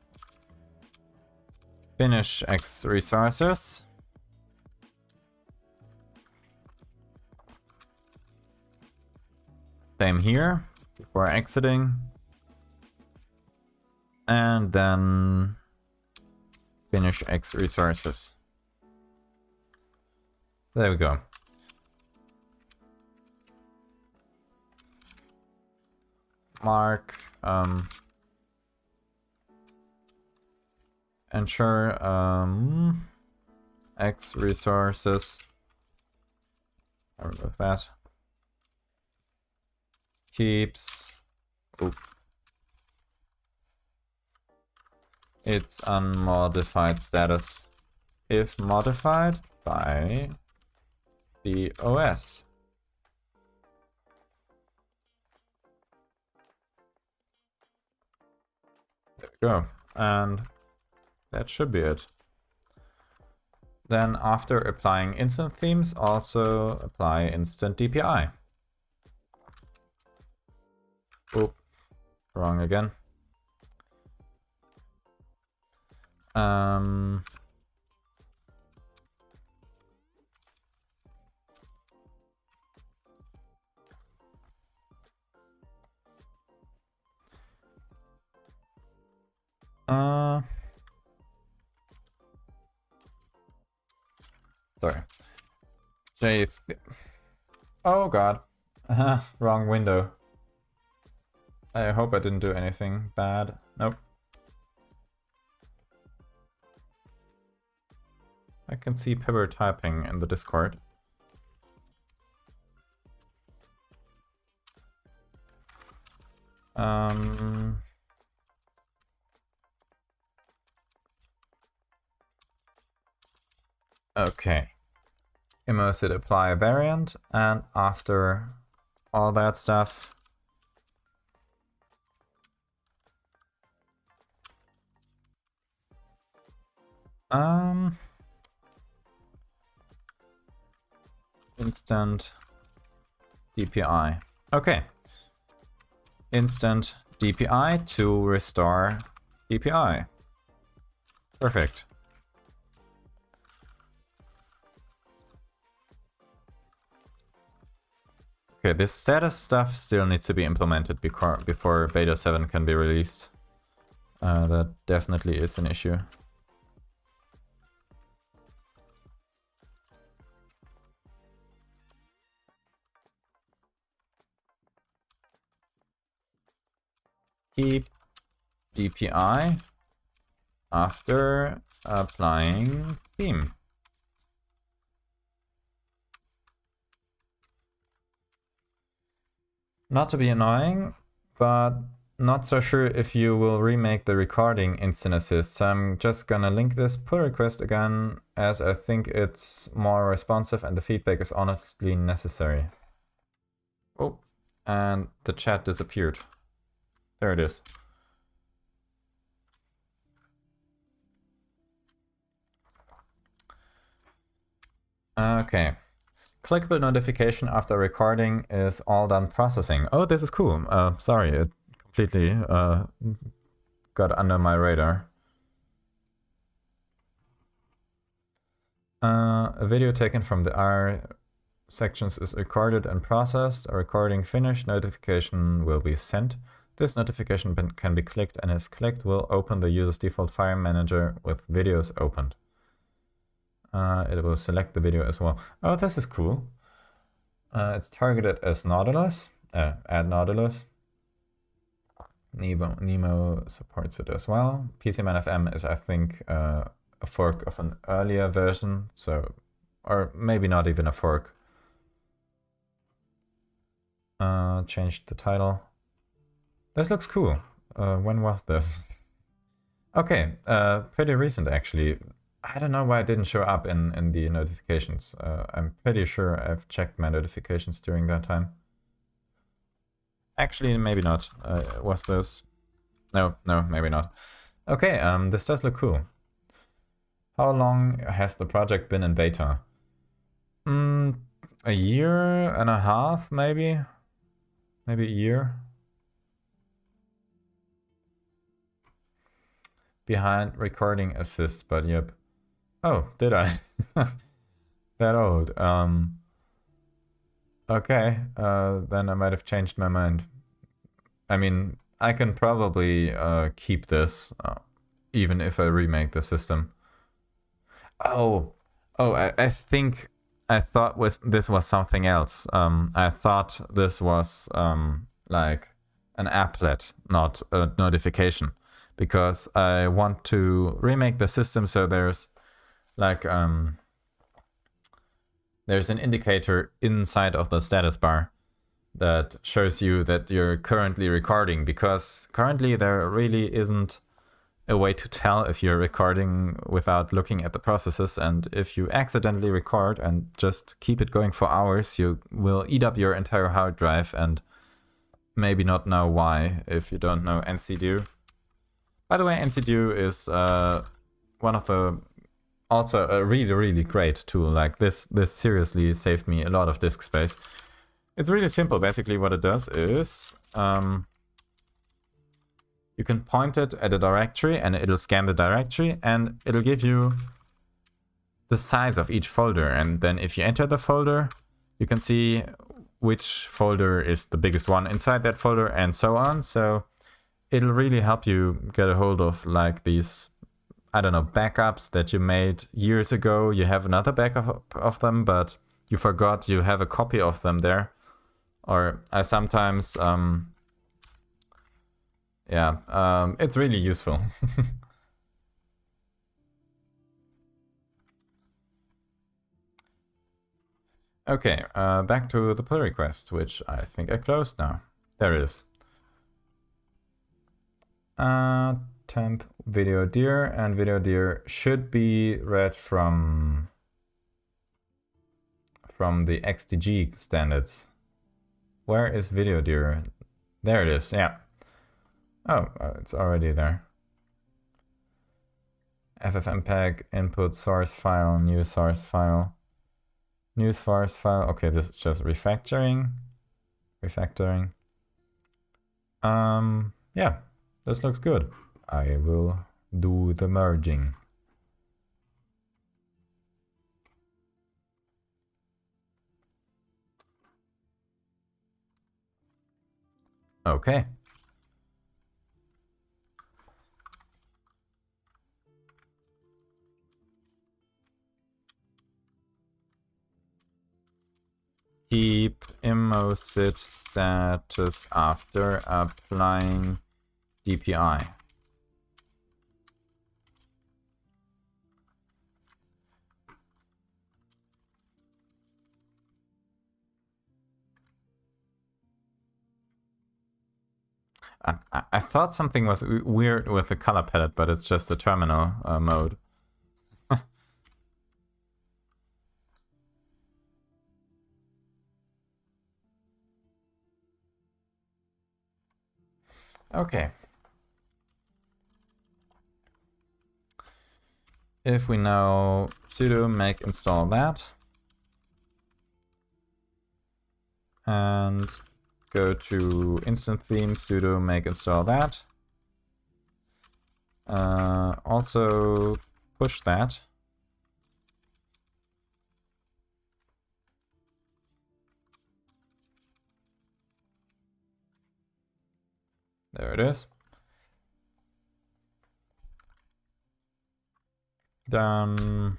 Finish X resources. Same here, before exiting. And then finish X resources. There we go. Mark, ensure X resources. I remove that. Keeps its unmodified status if modified by the OS. There we go. And that should be it. Then after applying instant themes, also apply instant DPI. Oop, wrong again. Sorry. Oh god. Wrong window. I hope I didn't do anything bad. Nope. I can see Pibber typing in the Discord. Okay. Immosit apply variant, and after all that stuff, instant DPI. Okay. Instant DPI to restore DPI. Perfect. Okay, this status stuff still needs to be implemented before beta 7 can be released. That definitely is an issue. Keep DPI after applying theme. Not to be annoying, but not so sure if you will remake the recording instant assist. So I'm just gonna link this pull request again, as I think it's more responsive and the feedback is honestly necessary. Oh, and the chat disappeared. There it is. Okay. Clickable notification after recording is all done processing. Oh, this is cool. Sorry, it completely got under my radar. A video taken from the R sections is recorded and processed. A recording finished, notification will be sent. This notification can be clicked, and if clicked, will open the user's default file manager with videos opened. It will select the video as well. Oh, this is cool. It's targeted as Nautilus. Add Nautilus. Nemo supports it as well. PCManFM is, I think, a fork of an earlier version, so, or maybe not even a fork. Changed the title. This looks cool. When was this? Okay, pretty recent actually. I don't know why it didn't show up in the notifications. I'm pretty sure I've checked my notifications during that time. Actually, maybe not. Was this? No, maybe not. Okay, this does look cool. How long has the project been in beta? A year and a half, maybe? Maybe a year? Behind recording assist, but yep. Oh, did I? That old. Okay, then I might have changed my mind. I mean, I can probably keep this even if I remake the system. Oh, I think I thought this was something else. I thought this was like an applet, not a notification, because I want to remake the system so there's like there's an indicator inside of the status bar that shows you that you're currently recording, because currently there really isn't a way to tell if you're recording without looking at the processes, and if you accidentally record and just keep it going for hours, you will eat up your entire hard drive and maybe not know why if you don't know NCDU. By the way, NCDU is one of the also a really great tool. Like this seriously saved me a lot of disk space. It's really simple. Basically what it does is you can point it at a directory and it'll scan the directory and it'll give you the size of each folder. And then if you enter the folder, you can see which folder is the biggest one inside that folder and so on. So it'll really help you get a hold of like these, I don't know, backups that you made years ago. You have another backup of them, but you forgot you have a copy of them there. Or I sometimes, it's really useful. Okay, back to the pull request, which I think I closed now. There it is. Temp video dir, and video dir should be read from the XDG standards. Where is video dir? There it is, yeah. Oh, it's already there. FFmpeg input source file, new source file, new source file. Okay, this is just refactoring. Yeah, this looks good. I will do the merging. Okay. Keep Immosit status after applying DPI. I thought something was weird with the color palette, but it's just the terminal mode. Okay. If we now sudo make install that and go to instant theme, sudo make install that. Also push that. There it is. Done.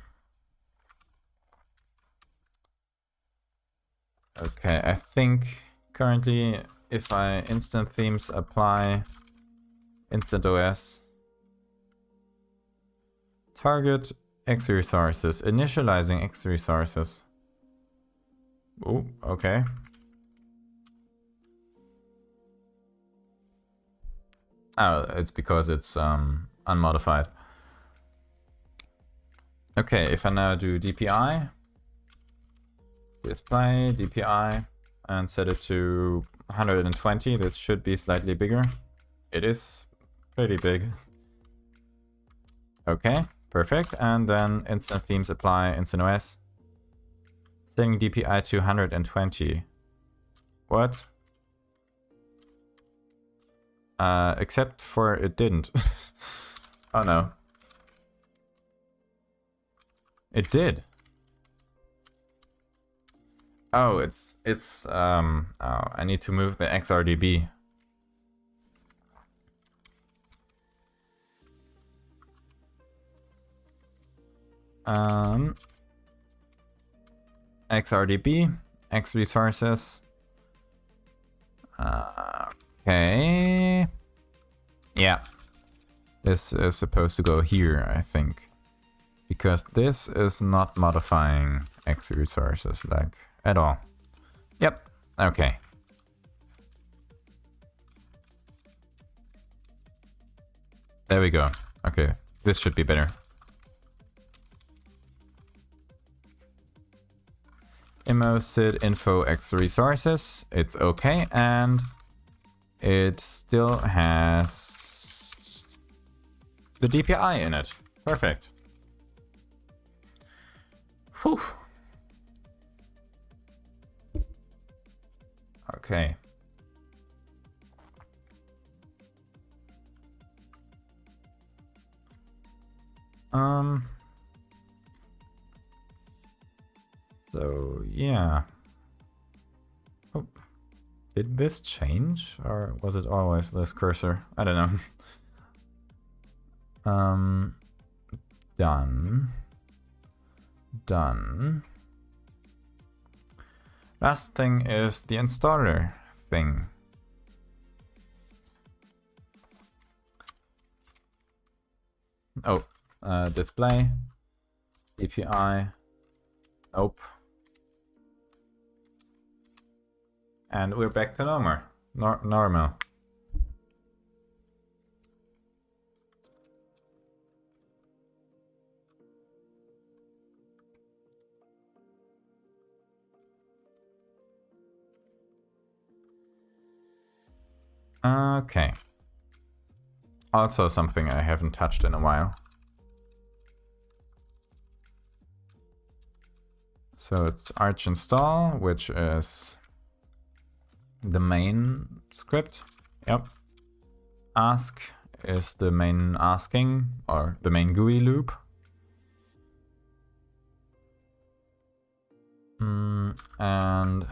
Okay, I think currently if I instant themes apply instant OS, target X resources, initializing X resources. Oh, okay. Oh, it's because it's unmodified. Okay, if I now do DPI, display DPI, and set it to 120, this should be slightly bigger. It is pretty big. Okay, perfect. And then instant themes apply instant OS. Setting DPI to 120. What? Except for it didn't. Oh no. It did. Oh, it's oh, I need to move the XRDB. XRDB, X resources. Okay. Yeah. This is supposed to go here, I think. Because this is not modifying X resources, like, at all. Yep. Okay. There we go. Okay. This should be better. Immosit info X resources. It's okay. And it still has the DPI in it. Perfect. Whew. Okay. So yeah. Oh, did this change, or was it always this cursor? I don't know. Done. Last thing is the installer thing. Oh, display, DPI, nope. And we're back to normal. Okay. Also something I haven't touched in a while. So it's arch install, which is the main script. Yep. Ask is the main asking, or the main GUI loop. And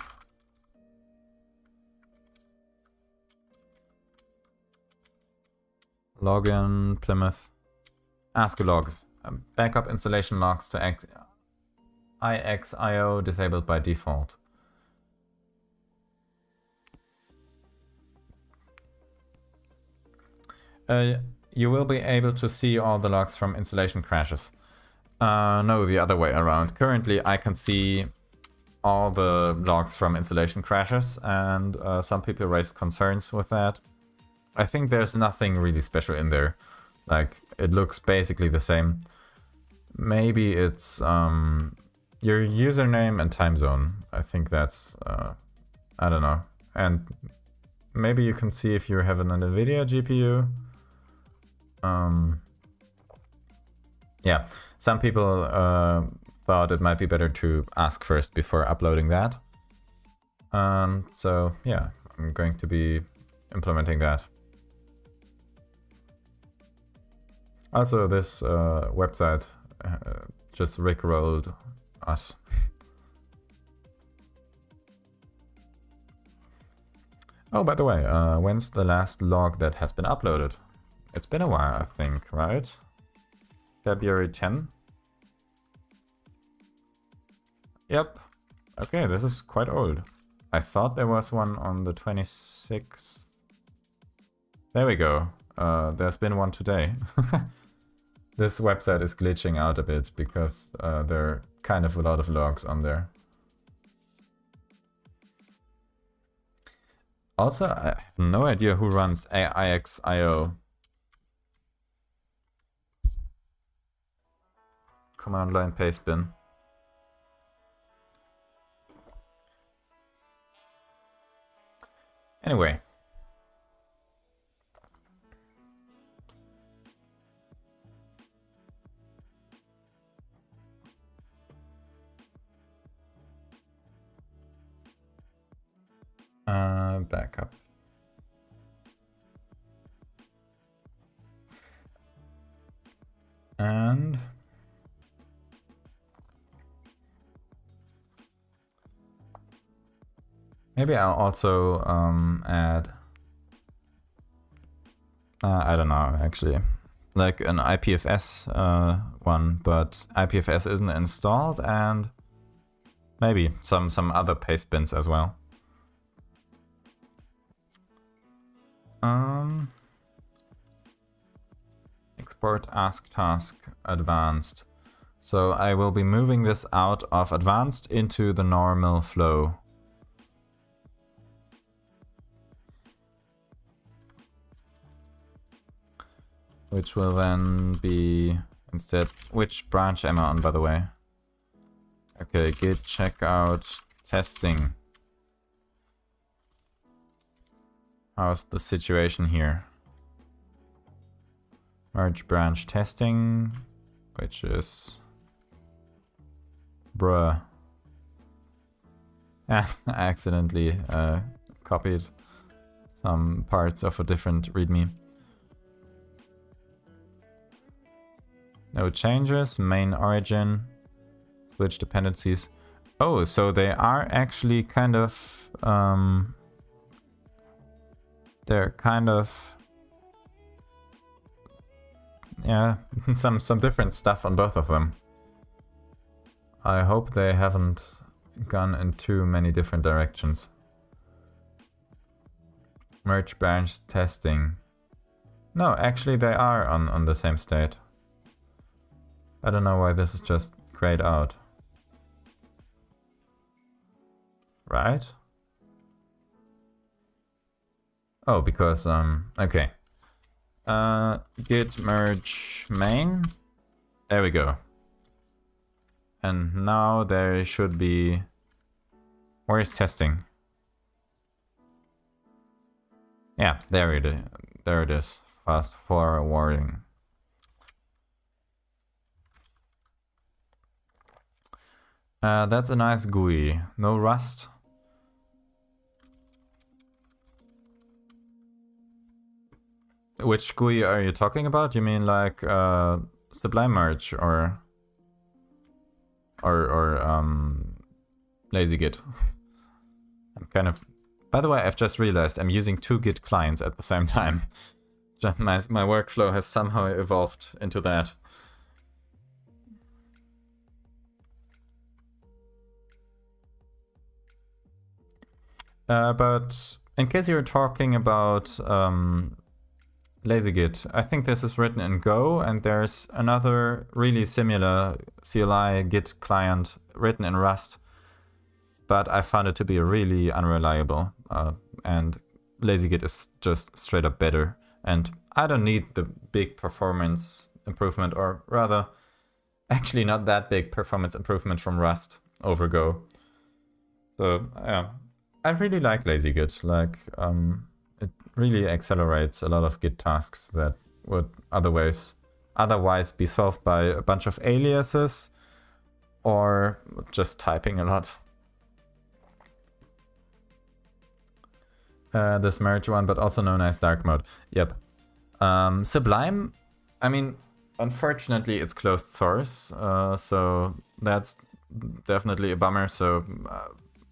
login Plymouth ask logs, backup installation logs to IXIO disabled by default. You will be able to see all the logs from installation crashes. No, the other way around. Currently, I can see all the logs from installation crashes, and some people raised concerns with that. I think there's nothing really special in there. Like, it looks basically the same. Maybe it's your username and time zone. I think that's, I don't know. And maybe you can see if you have an NVIDIA GPU. Yeah, some people thought it might be better to ask first before uploading that. So yeah, I'm going to be implementing that. Also, this website just rickrolled us. Oh, by the way, when's the last log that has been uploaded? It's been a while, I think, right? February 10? Yep. Okay, this is quite old. I thought there was one on the 26th. There we go. There's been one today. This website is glitching out a bit because there are kind of a lot of logs on there. Also, I have no idea who runs IXIO. Command line paste bin. Anyway. Backup. And maybe I'll also add, I don't know, actually. like an IPFS one, but IPFS isn't installed, and maybe some other paste bins as well. Export ask task advanced. So I will be moving this out of advanced into the normal flow. Which will then be instead, which branch am I on, by the way? Okay, git checkout testing. How's the situation here? Merge branch testing, which is bruh. I accidentally copied some parts of a different readme. No changes, main origin, switch dependencies. Oh, so they are actually kind of they're kind of, yeah, some different stuff on both of them. I hope they haven't gone in too many different directions. Merge branch testing. No, actually they are on the same state. I don't know why this is just grayed out. Right? Oh, because, okay. Git merge main. There we go. And now there should be... Where is testing? Yeah, there it is. There it is. Fast forwarding. That's a nice GUI. No rust. Which GUI are you talking about? You mean like Sublime Merge or Lazy Git? I'm kind of... By the way, I've just realized I'm using 2 Git clients at the same time. My workflow has somehow evolved into that. But in case you're talking about LazyGit, I think this is written in Go, and there's another really similar CLI Git client written in Rust, but I found it to be really unreliable, and LazyGit is just straight up better, and I don't need the big performance improvement, or rather, actually not that big performance improvement from Rust over Go. So, yeah. I really like LazyGit. Like, it really accelerates a lot of Git tasks that would otherwise be solved by a bunch of aliases or just typing a lot. This merge one, but also known as dark mode. Yep. Sublime, I mean, unfortunately it's closed source, so that's definitely a bummer. So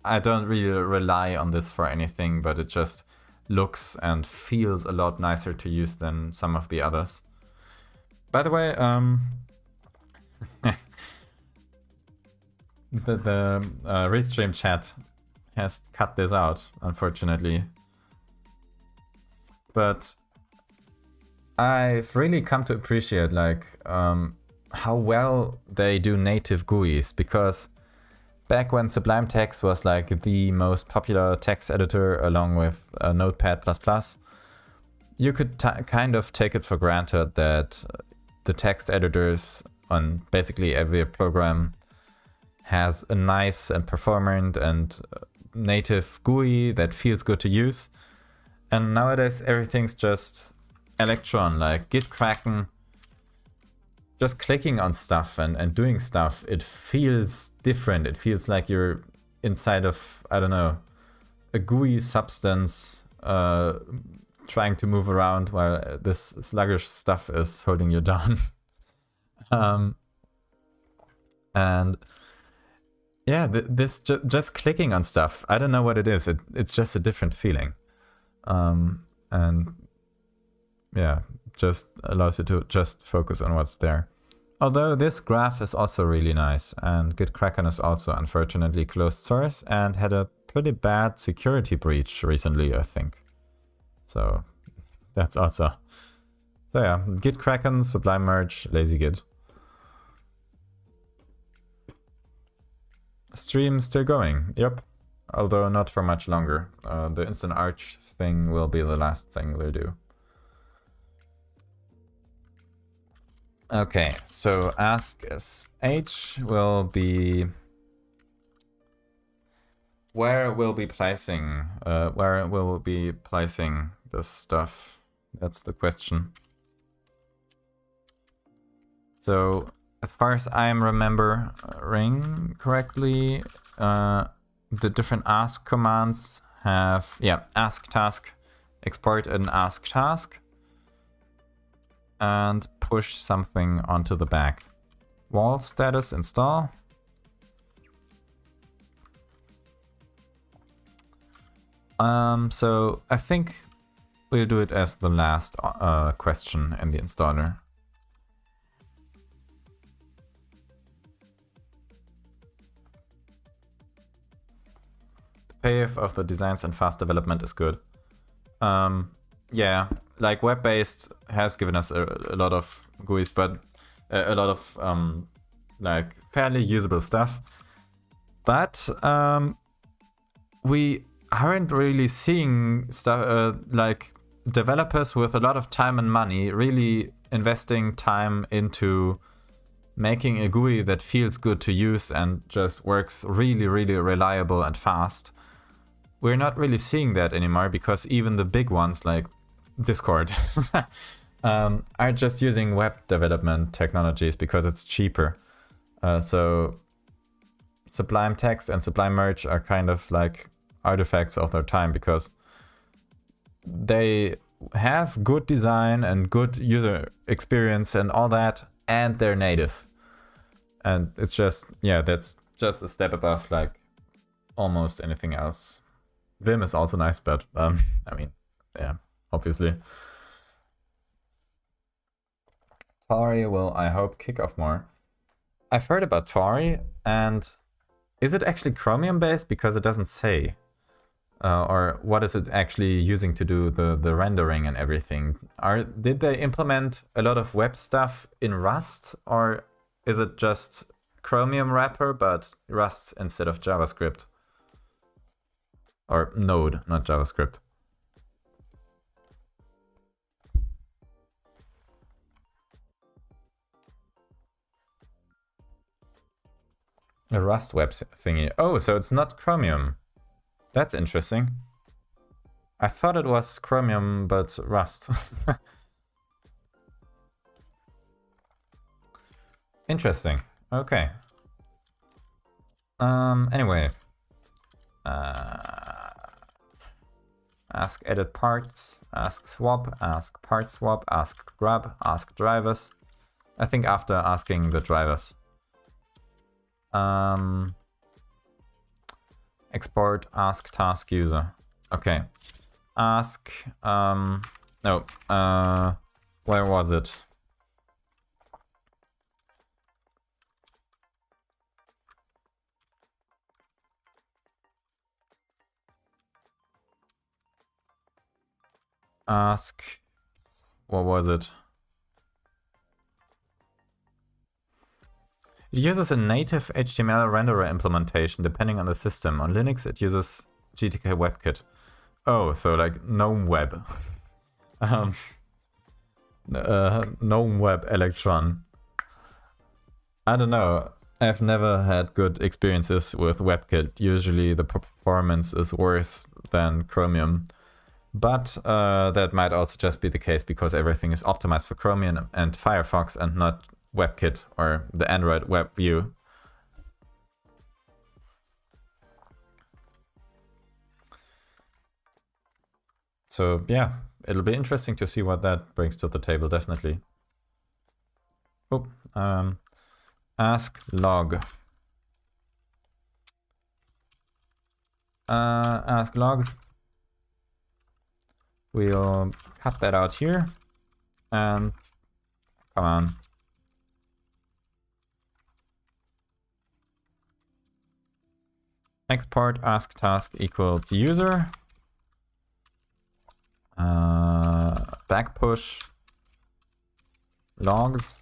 I don't really rely on this for anything, but it just looks and feels a lot nicer to use than some of the others. By the way, the Restream chat has cut this out, unfortunately. But I've really come to appreciate like how well they do native GUIs, because back when Sublime Text was like the most popular text editor along with Notepad++, you could kind of take it for granted that the text editors on basically every program has a nice and performant and native GUI that feels good to use. And nowadays everything's just Electron, like Git Kraken. Just clicking on stuff and doing stuff, it feels different. It feels like you're inside of, I don't know, a GUI substance trying to move around while this sluggish stuff is holding you down. And yeah, this just clicking on stuff, I don't know what it is. It's just a different feeling. And yeah, just allows you to just focus on what's there. Although this graph is also really nice, and Gitkraken is also unfortunately closed source and had a pretty bad security breach recently, I think. So that's also. So yeah, Gitkraken, Sublime Merge, Lazy Git. Stream still going, yep. Although not for much longer. The Instant Arch thing will be the last thing we'll do. Okay, so ask SH will be... Where will be placing this stuff? That's the question. So as far as I'm remembering correctly, the different ask commands have, yeah, ask task, export an ask task, and push something onto the back. Wall status install. So I think we'll do it as the last question in the installer. The payoff of the designs and fast development is good. Yeah, like web-based has given us a lot of GUIs, but a lot of like fairly usable stuff. But we aren't really seeing stuff like developers with a lot of time and money really investing time into making a GUI that feels good to use and just works really, really reliable and fast. We're not really seeing that anymore because even the big ones like Discord are just using web development technologies because it's cheaper. So Sublime Text and Sublime Merge are kind of like artifacts of their time because they have good design and good user experience and all that, and they're native. And it's just, yeah, that's just a step above like almost anything else. Vim is also nice, but I mean, yeah, obviously. Tauri will, I hope, kick off more. I've heard about Tauri, and is it actually Chromium based? Because it doesn't say. Or what is it actually using to do the rendering and everything? Did they implement a lot of web stuff in Rust, or is it just Chromium wrapper but Rust instead of JavaScript? Or Node, not JavaScript. A Rust web thingy. Oh, so it's not Chromium. That's interesting. I thought it was Chromium, but Rust. Interesting. Okay. Anyway. Ask edit parts, ask swap, ask part swap, ask grab, ask drivers. I think after asking the drivers. Export ask task user. Okay. Ask, no, where was it? Ask, what was it? It uses a native HTML renderer implementation depending on the system. On Linux it uses GTK WebKit. Oh, so like GNOME Web. GNOME Web Electron. I don't know. I've never had good experiences with WebKit. Usually the performance is worse than Chromium. But that might also just be the case because everything is optimized for Chromium and Firefox and not WebKit or the Android web view. So yeah, it'll be interesting to see what that brings to the table, definitely. Oh, ask log. Ask logs. We'll cut that out here. And come on. Export ask task equals user. Back push logs.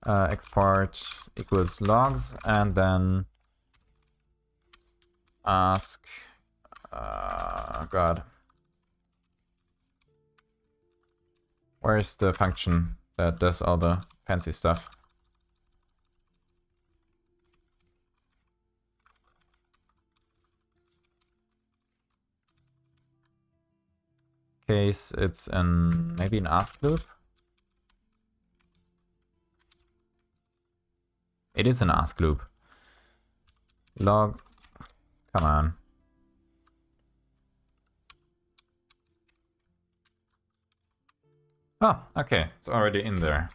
Export equals logs, and then ask. God. Where's the function that does all the fancy stuff? Case, it's an maybe an ask loop. It is an ask loop. Log. Come on. Oh, okay. It's already in there.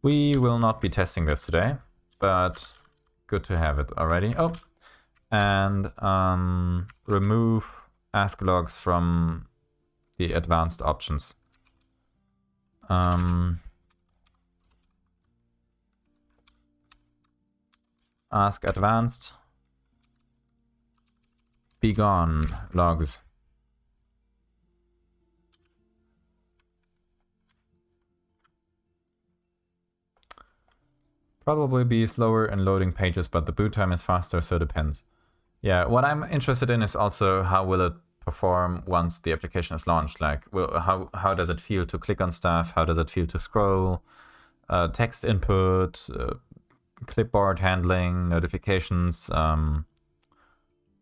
We will not be testing this today, but good to have it already. Oh, and remove ask logs from the advanced options. Ask advanced. Be gone logs. Probably be slower in loading pages, but the boot time is faster, so depends. Yeah, what I'm interested in is also how will it perform once the application is launched. Like, how does it feel to click on stuff? How does it feel to scroll? Text input, clipboard handling, notifications,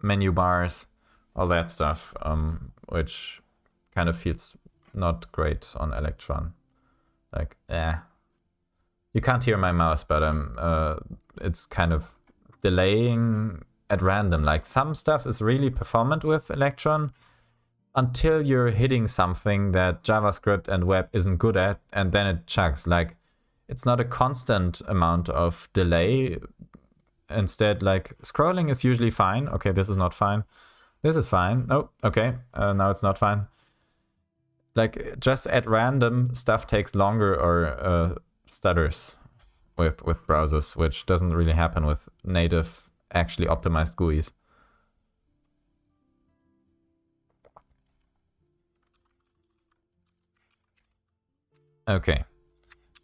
menu bars, all that stuff, which kind of feels not great on Electron. Like, you can't hear my mouse, but it's kind of delaying at random. Like, some stuff is really performant with Electron until you're hitting something that JavaScript and web isn't good at, and then it chugs. Like, it's not a constant amount of delay. Instead, like, scrolling is usually fine. Okay, this is not fine. This is fine. Oh, okay, now it's not fine. Like, just at random, stuff takes longer or stutters with browsers, which doesn't really happen with native actually optimized GUIs. Okay,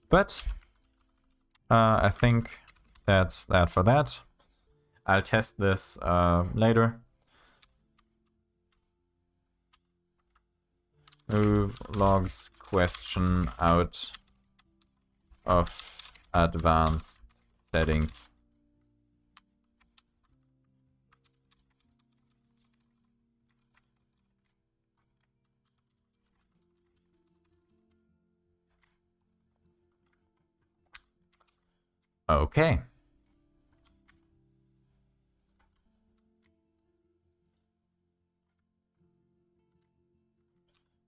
but I think that's that for that. I'll test this later. Move logs question out of advanced settings. Okay.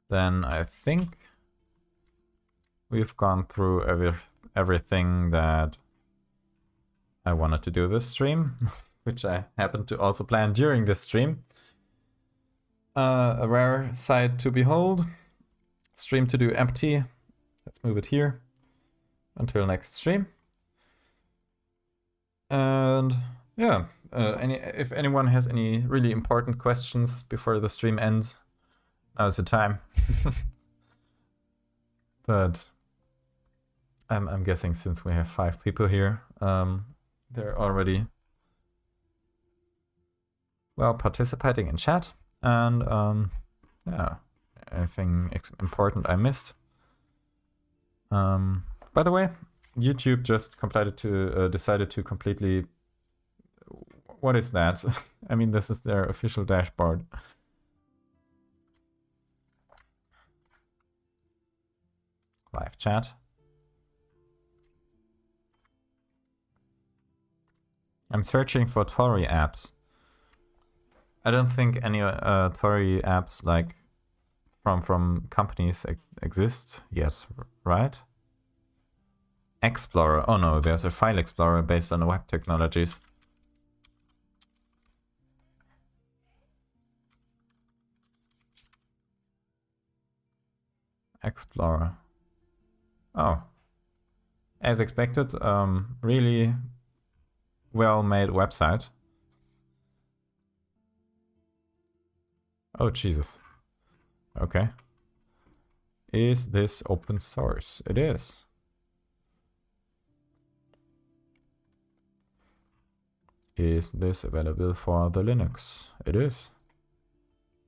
Then I think we've gone through everything that I wanted to do this stream, which I happened to also plan during this stream. A rare sight to behold. Stream to do empty. Let's move it here until next stream. And yeah, if anyone has any really important questions before the stream ends, now's the time. But I'm guessing since we have 5 people here, they're already well participating in chat. And yeah, anything important I missed. By the way, YouTube just decided to completely. What is that? I mean, this is their official dashboard. Live chat. I'm searching for Tauri apps. I don't think any Tauri apps like from companies exist yet, right? Explorer. Oh no, there's a file explorer based on web technologies. Explorer. Oh. As expected, really well-made website. Oh, Jesus. Okay. Is this open source? It is. Is this available for the Linux? It is.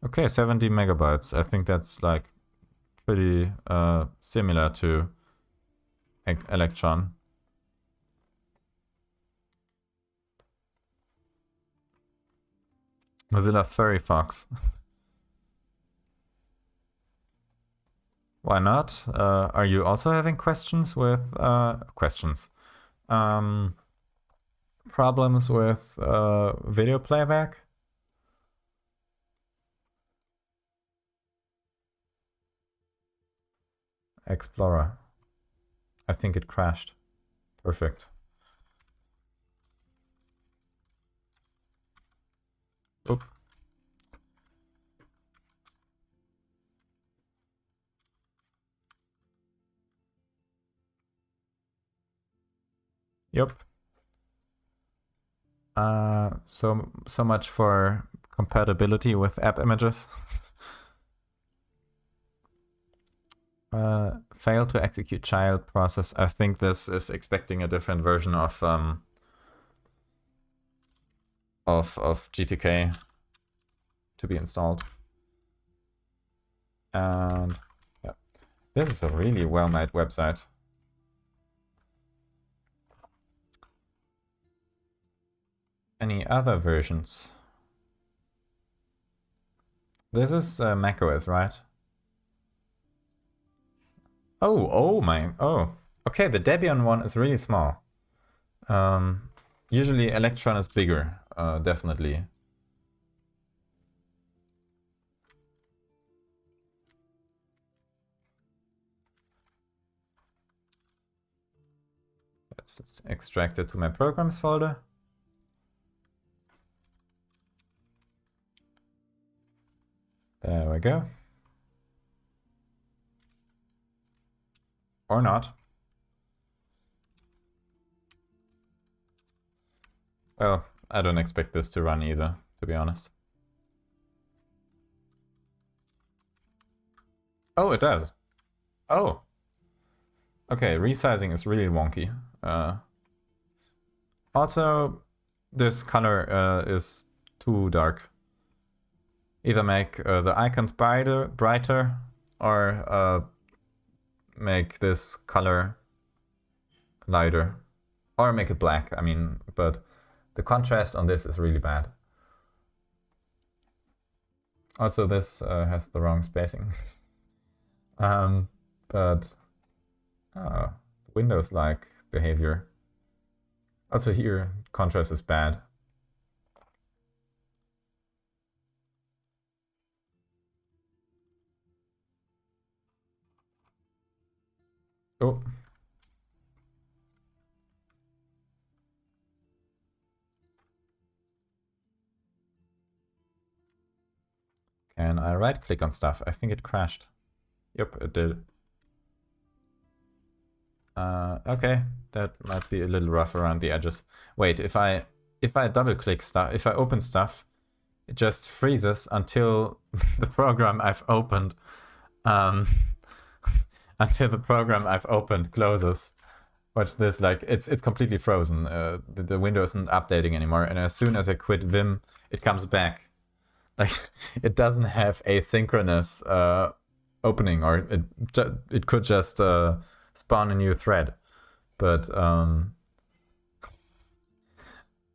Okay, 70 megabytes. I think that's like pretty similar to Electron. Mozilla Firefox. Why not? Are you also having questions with problems with video playback? Explorer. I think it crashed. Perfect. Oop. Yep. So much for compatibility with app images. Failed to execute child process. I think this is expecting a different version of GTK to be installed. And yeah, this is a really well-made website. Any other versions? This is macOS, right? Oh, okay, the Debian one is really small. Usually Electron is bigger, definitely. Let's extract it to my programs folder. There we go. Or not. Well, I don't expect this to run either, to be honest. Oh, it does. Oh. Okay, resizing is really wonky. Also, this color is too dark. Either make the icons brighter or make this color lighter. Or make it black, I mean, but the contrast on this is really bad. Also, this has the wrong spacing. But Windows-like behavior. Also here, contrast is bad. Oh. Can I right-click on stuff? I think it crashed. Yep, it did. Okay, that might be a little rough around the edges. Wait, if I double-click stuff, if I open stuff, it just freezes until the program I've opened, until the program I've opened closes. Watch this, like it's completely frozen. The window isn't updating anymore, and as soon as I quit Vim, it comes back. Like it doesn't have asynchronous opening, or it could just spawn a new thread. But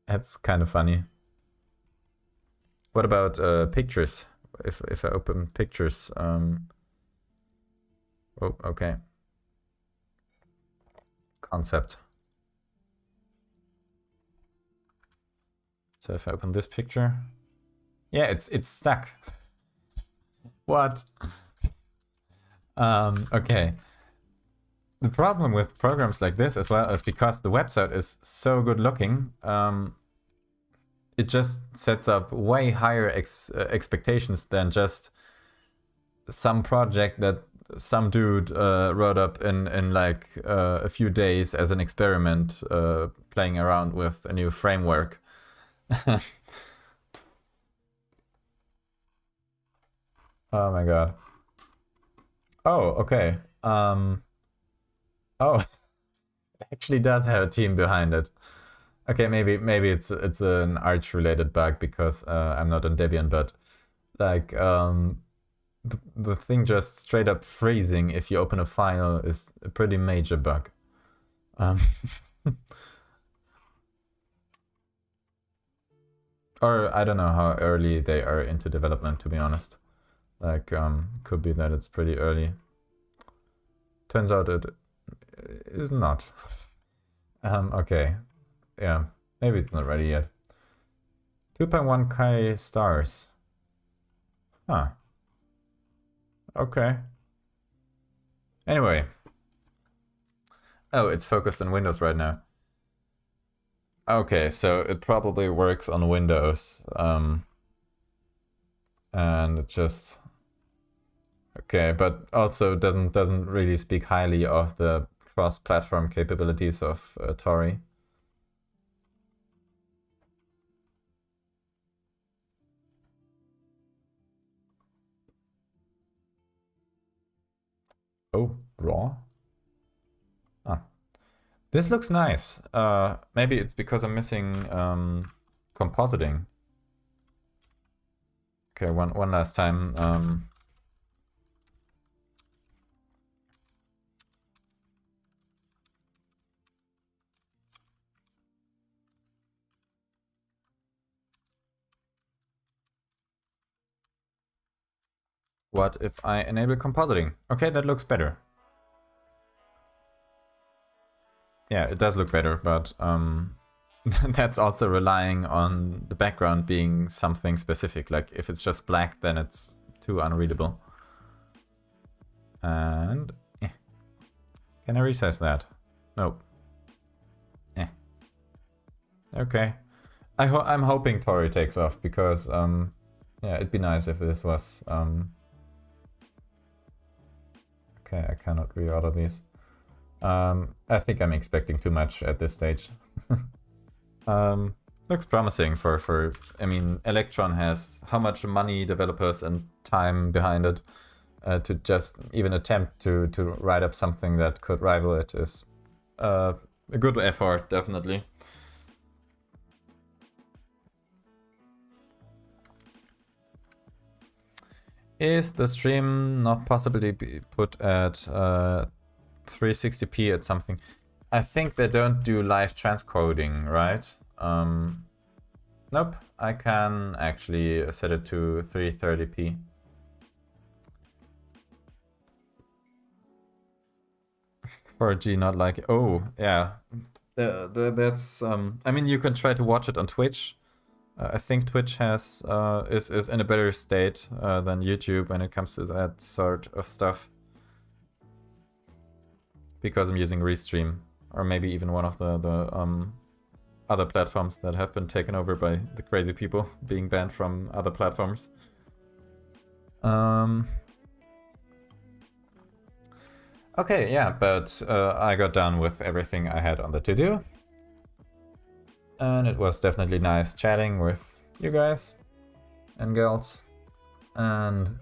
that's kind of funny. What about pictures? If I open pictures, oh, okay. Concept. So if I open this picture, yeah, it's stuck. What? Okay. The problem with programs like this as well is because the website is so good looking, it just sets up way higher expectations than just some project that some dude wrote up in like a few days as an experiment, playing around with a new framework. Oh my god. Oh, okay. Oh, it actually does have a team behind it. Okay, maybe it's an Arch related bug because I'm not on Debian, but like the thing just straight up freezing if you open a file is a pretty major bug. Or I don't know how early they are into development, to be honest. Like, could be that it's pretty early. Turns out it is not. Okay. Yeah, maybe it's not ready yet. 2.1k stars. Huh. Okay. Anyway. Oh, it's focused on Windows right now. Okay, so it probably works on Windows. And it just... Okay, but also doesn't really speak highly of the cross-platform capabilities of Tauri. Oh, raw? Ah. This looks nice. Maybe it's because I'm missing compositing. Okay, one last time. What if I enable compositing? Okay, that looks better. Yeah, it does look better, but that's also relying on the background being something specific. Like if it's just black, then it's too unreadable. And can I resize that? Nope. Okay. I'm hoping Tauri takes off because yeah, it'd be nice if this was okay, I cannot reorder these. I think I'm expecting too much at this stage. Looks promising for I mean, Electron has how much money, developers, and time behind it to just even attempt to write up something that could rival it is a good effort, definitely. Is the stream not possibly be put at 360p at something? I think they don't do live transcoding, right? Nope, I can actually set it to 330p. For G, not like, oh, yeah. That's, I mean, you can try to watch it on Twitch. I think Twitch has is in a better state than YouTube when it comes to that sort of stuff. Because I'm using Restream, or maybe even one of the other platforms that have been taken over by the crazy people being banned from other platforms. Okay, yeah, but I got done with everything I had on the to-do. And it was definitely nice chatting with you guys and girls. And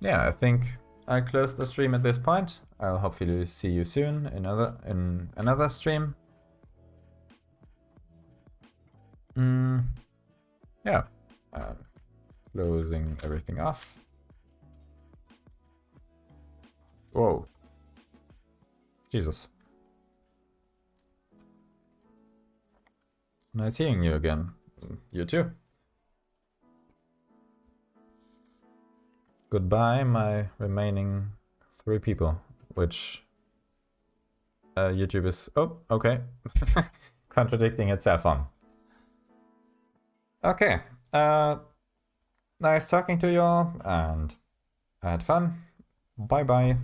yeah, I think I close the stream at this point. I'll hopefully see you soon in another stream. Yeah, closing everything off. Whoa, Jesus. Nice hearing you again. You too. Goodbye, my remaining 3 people, which YouTube is... Oh, okay. Contradicting itself on. Okay. Nice talking to you all, and I had fun. Bye-bye.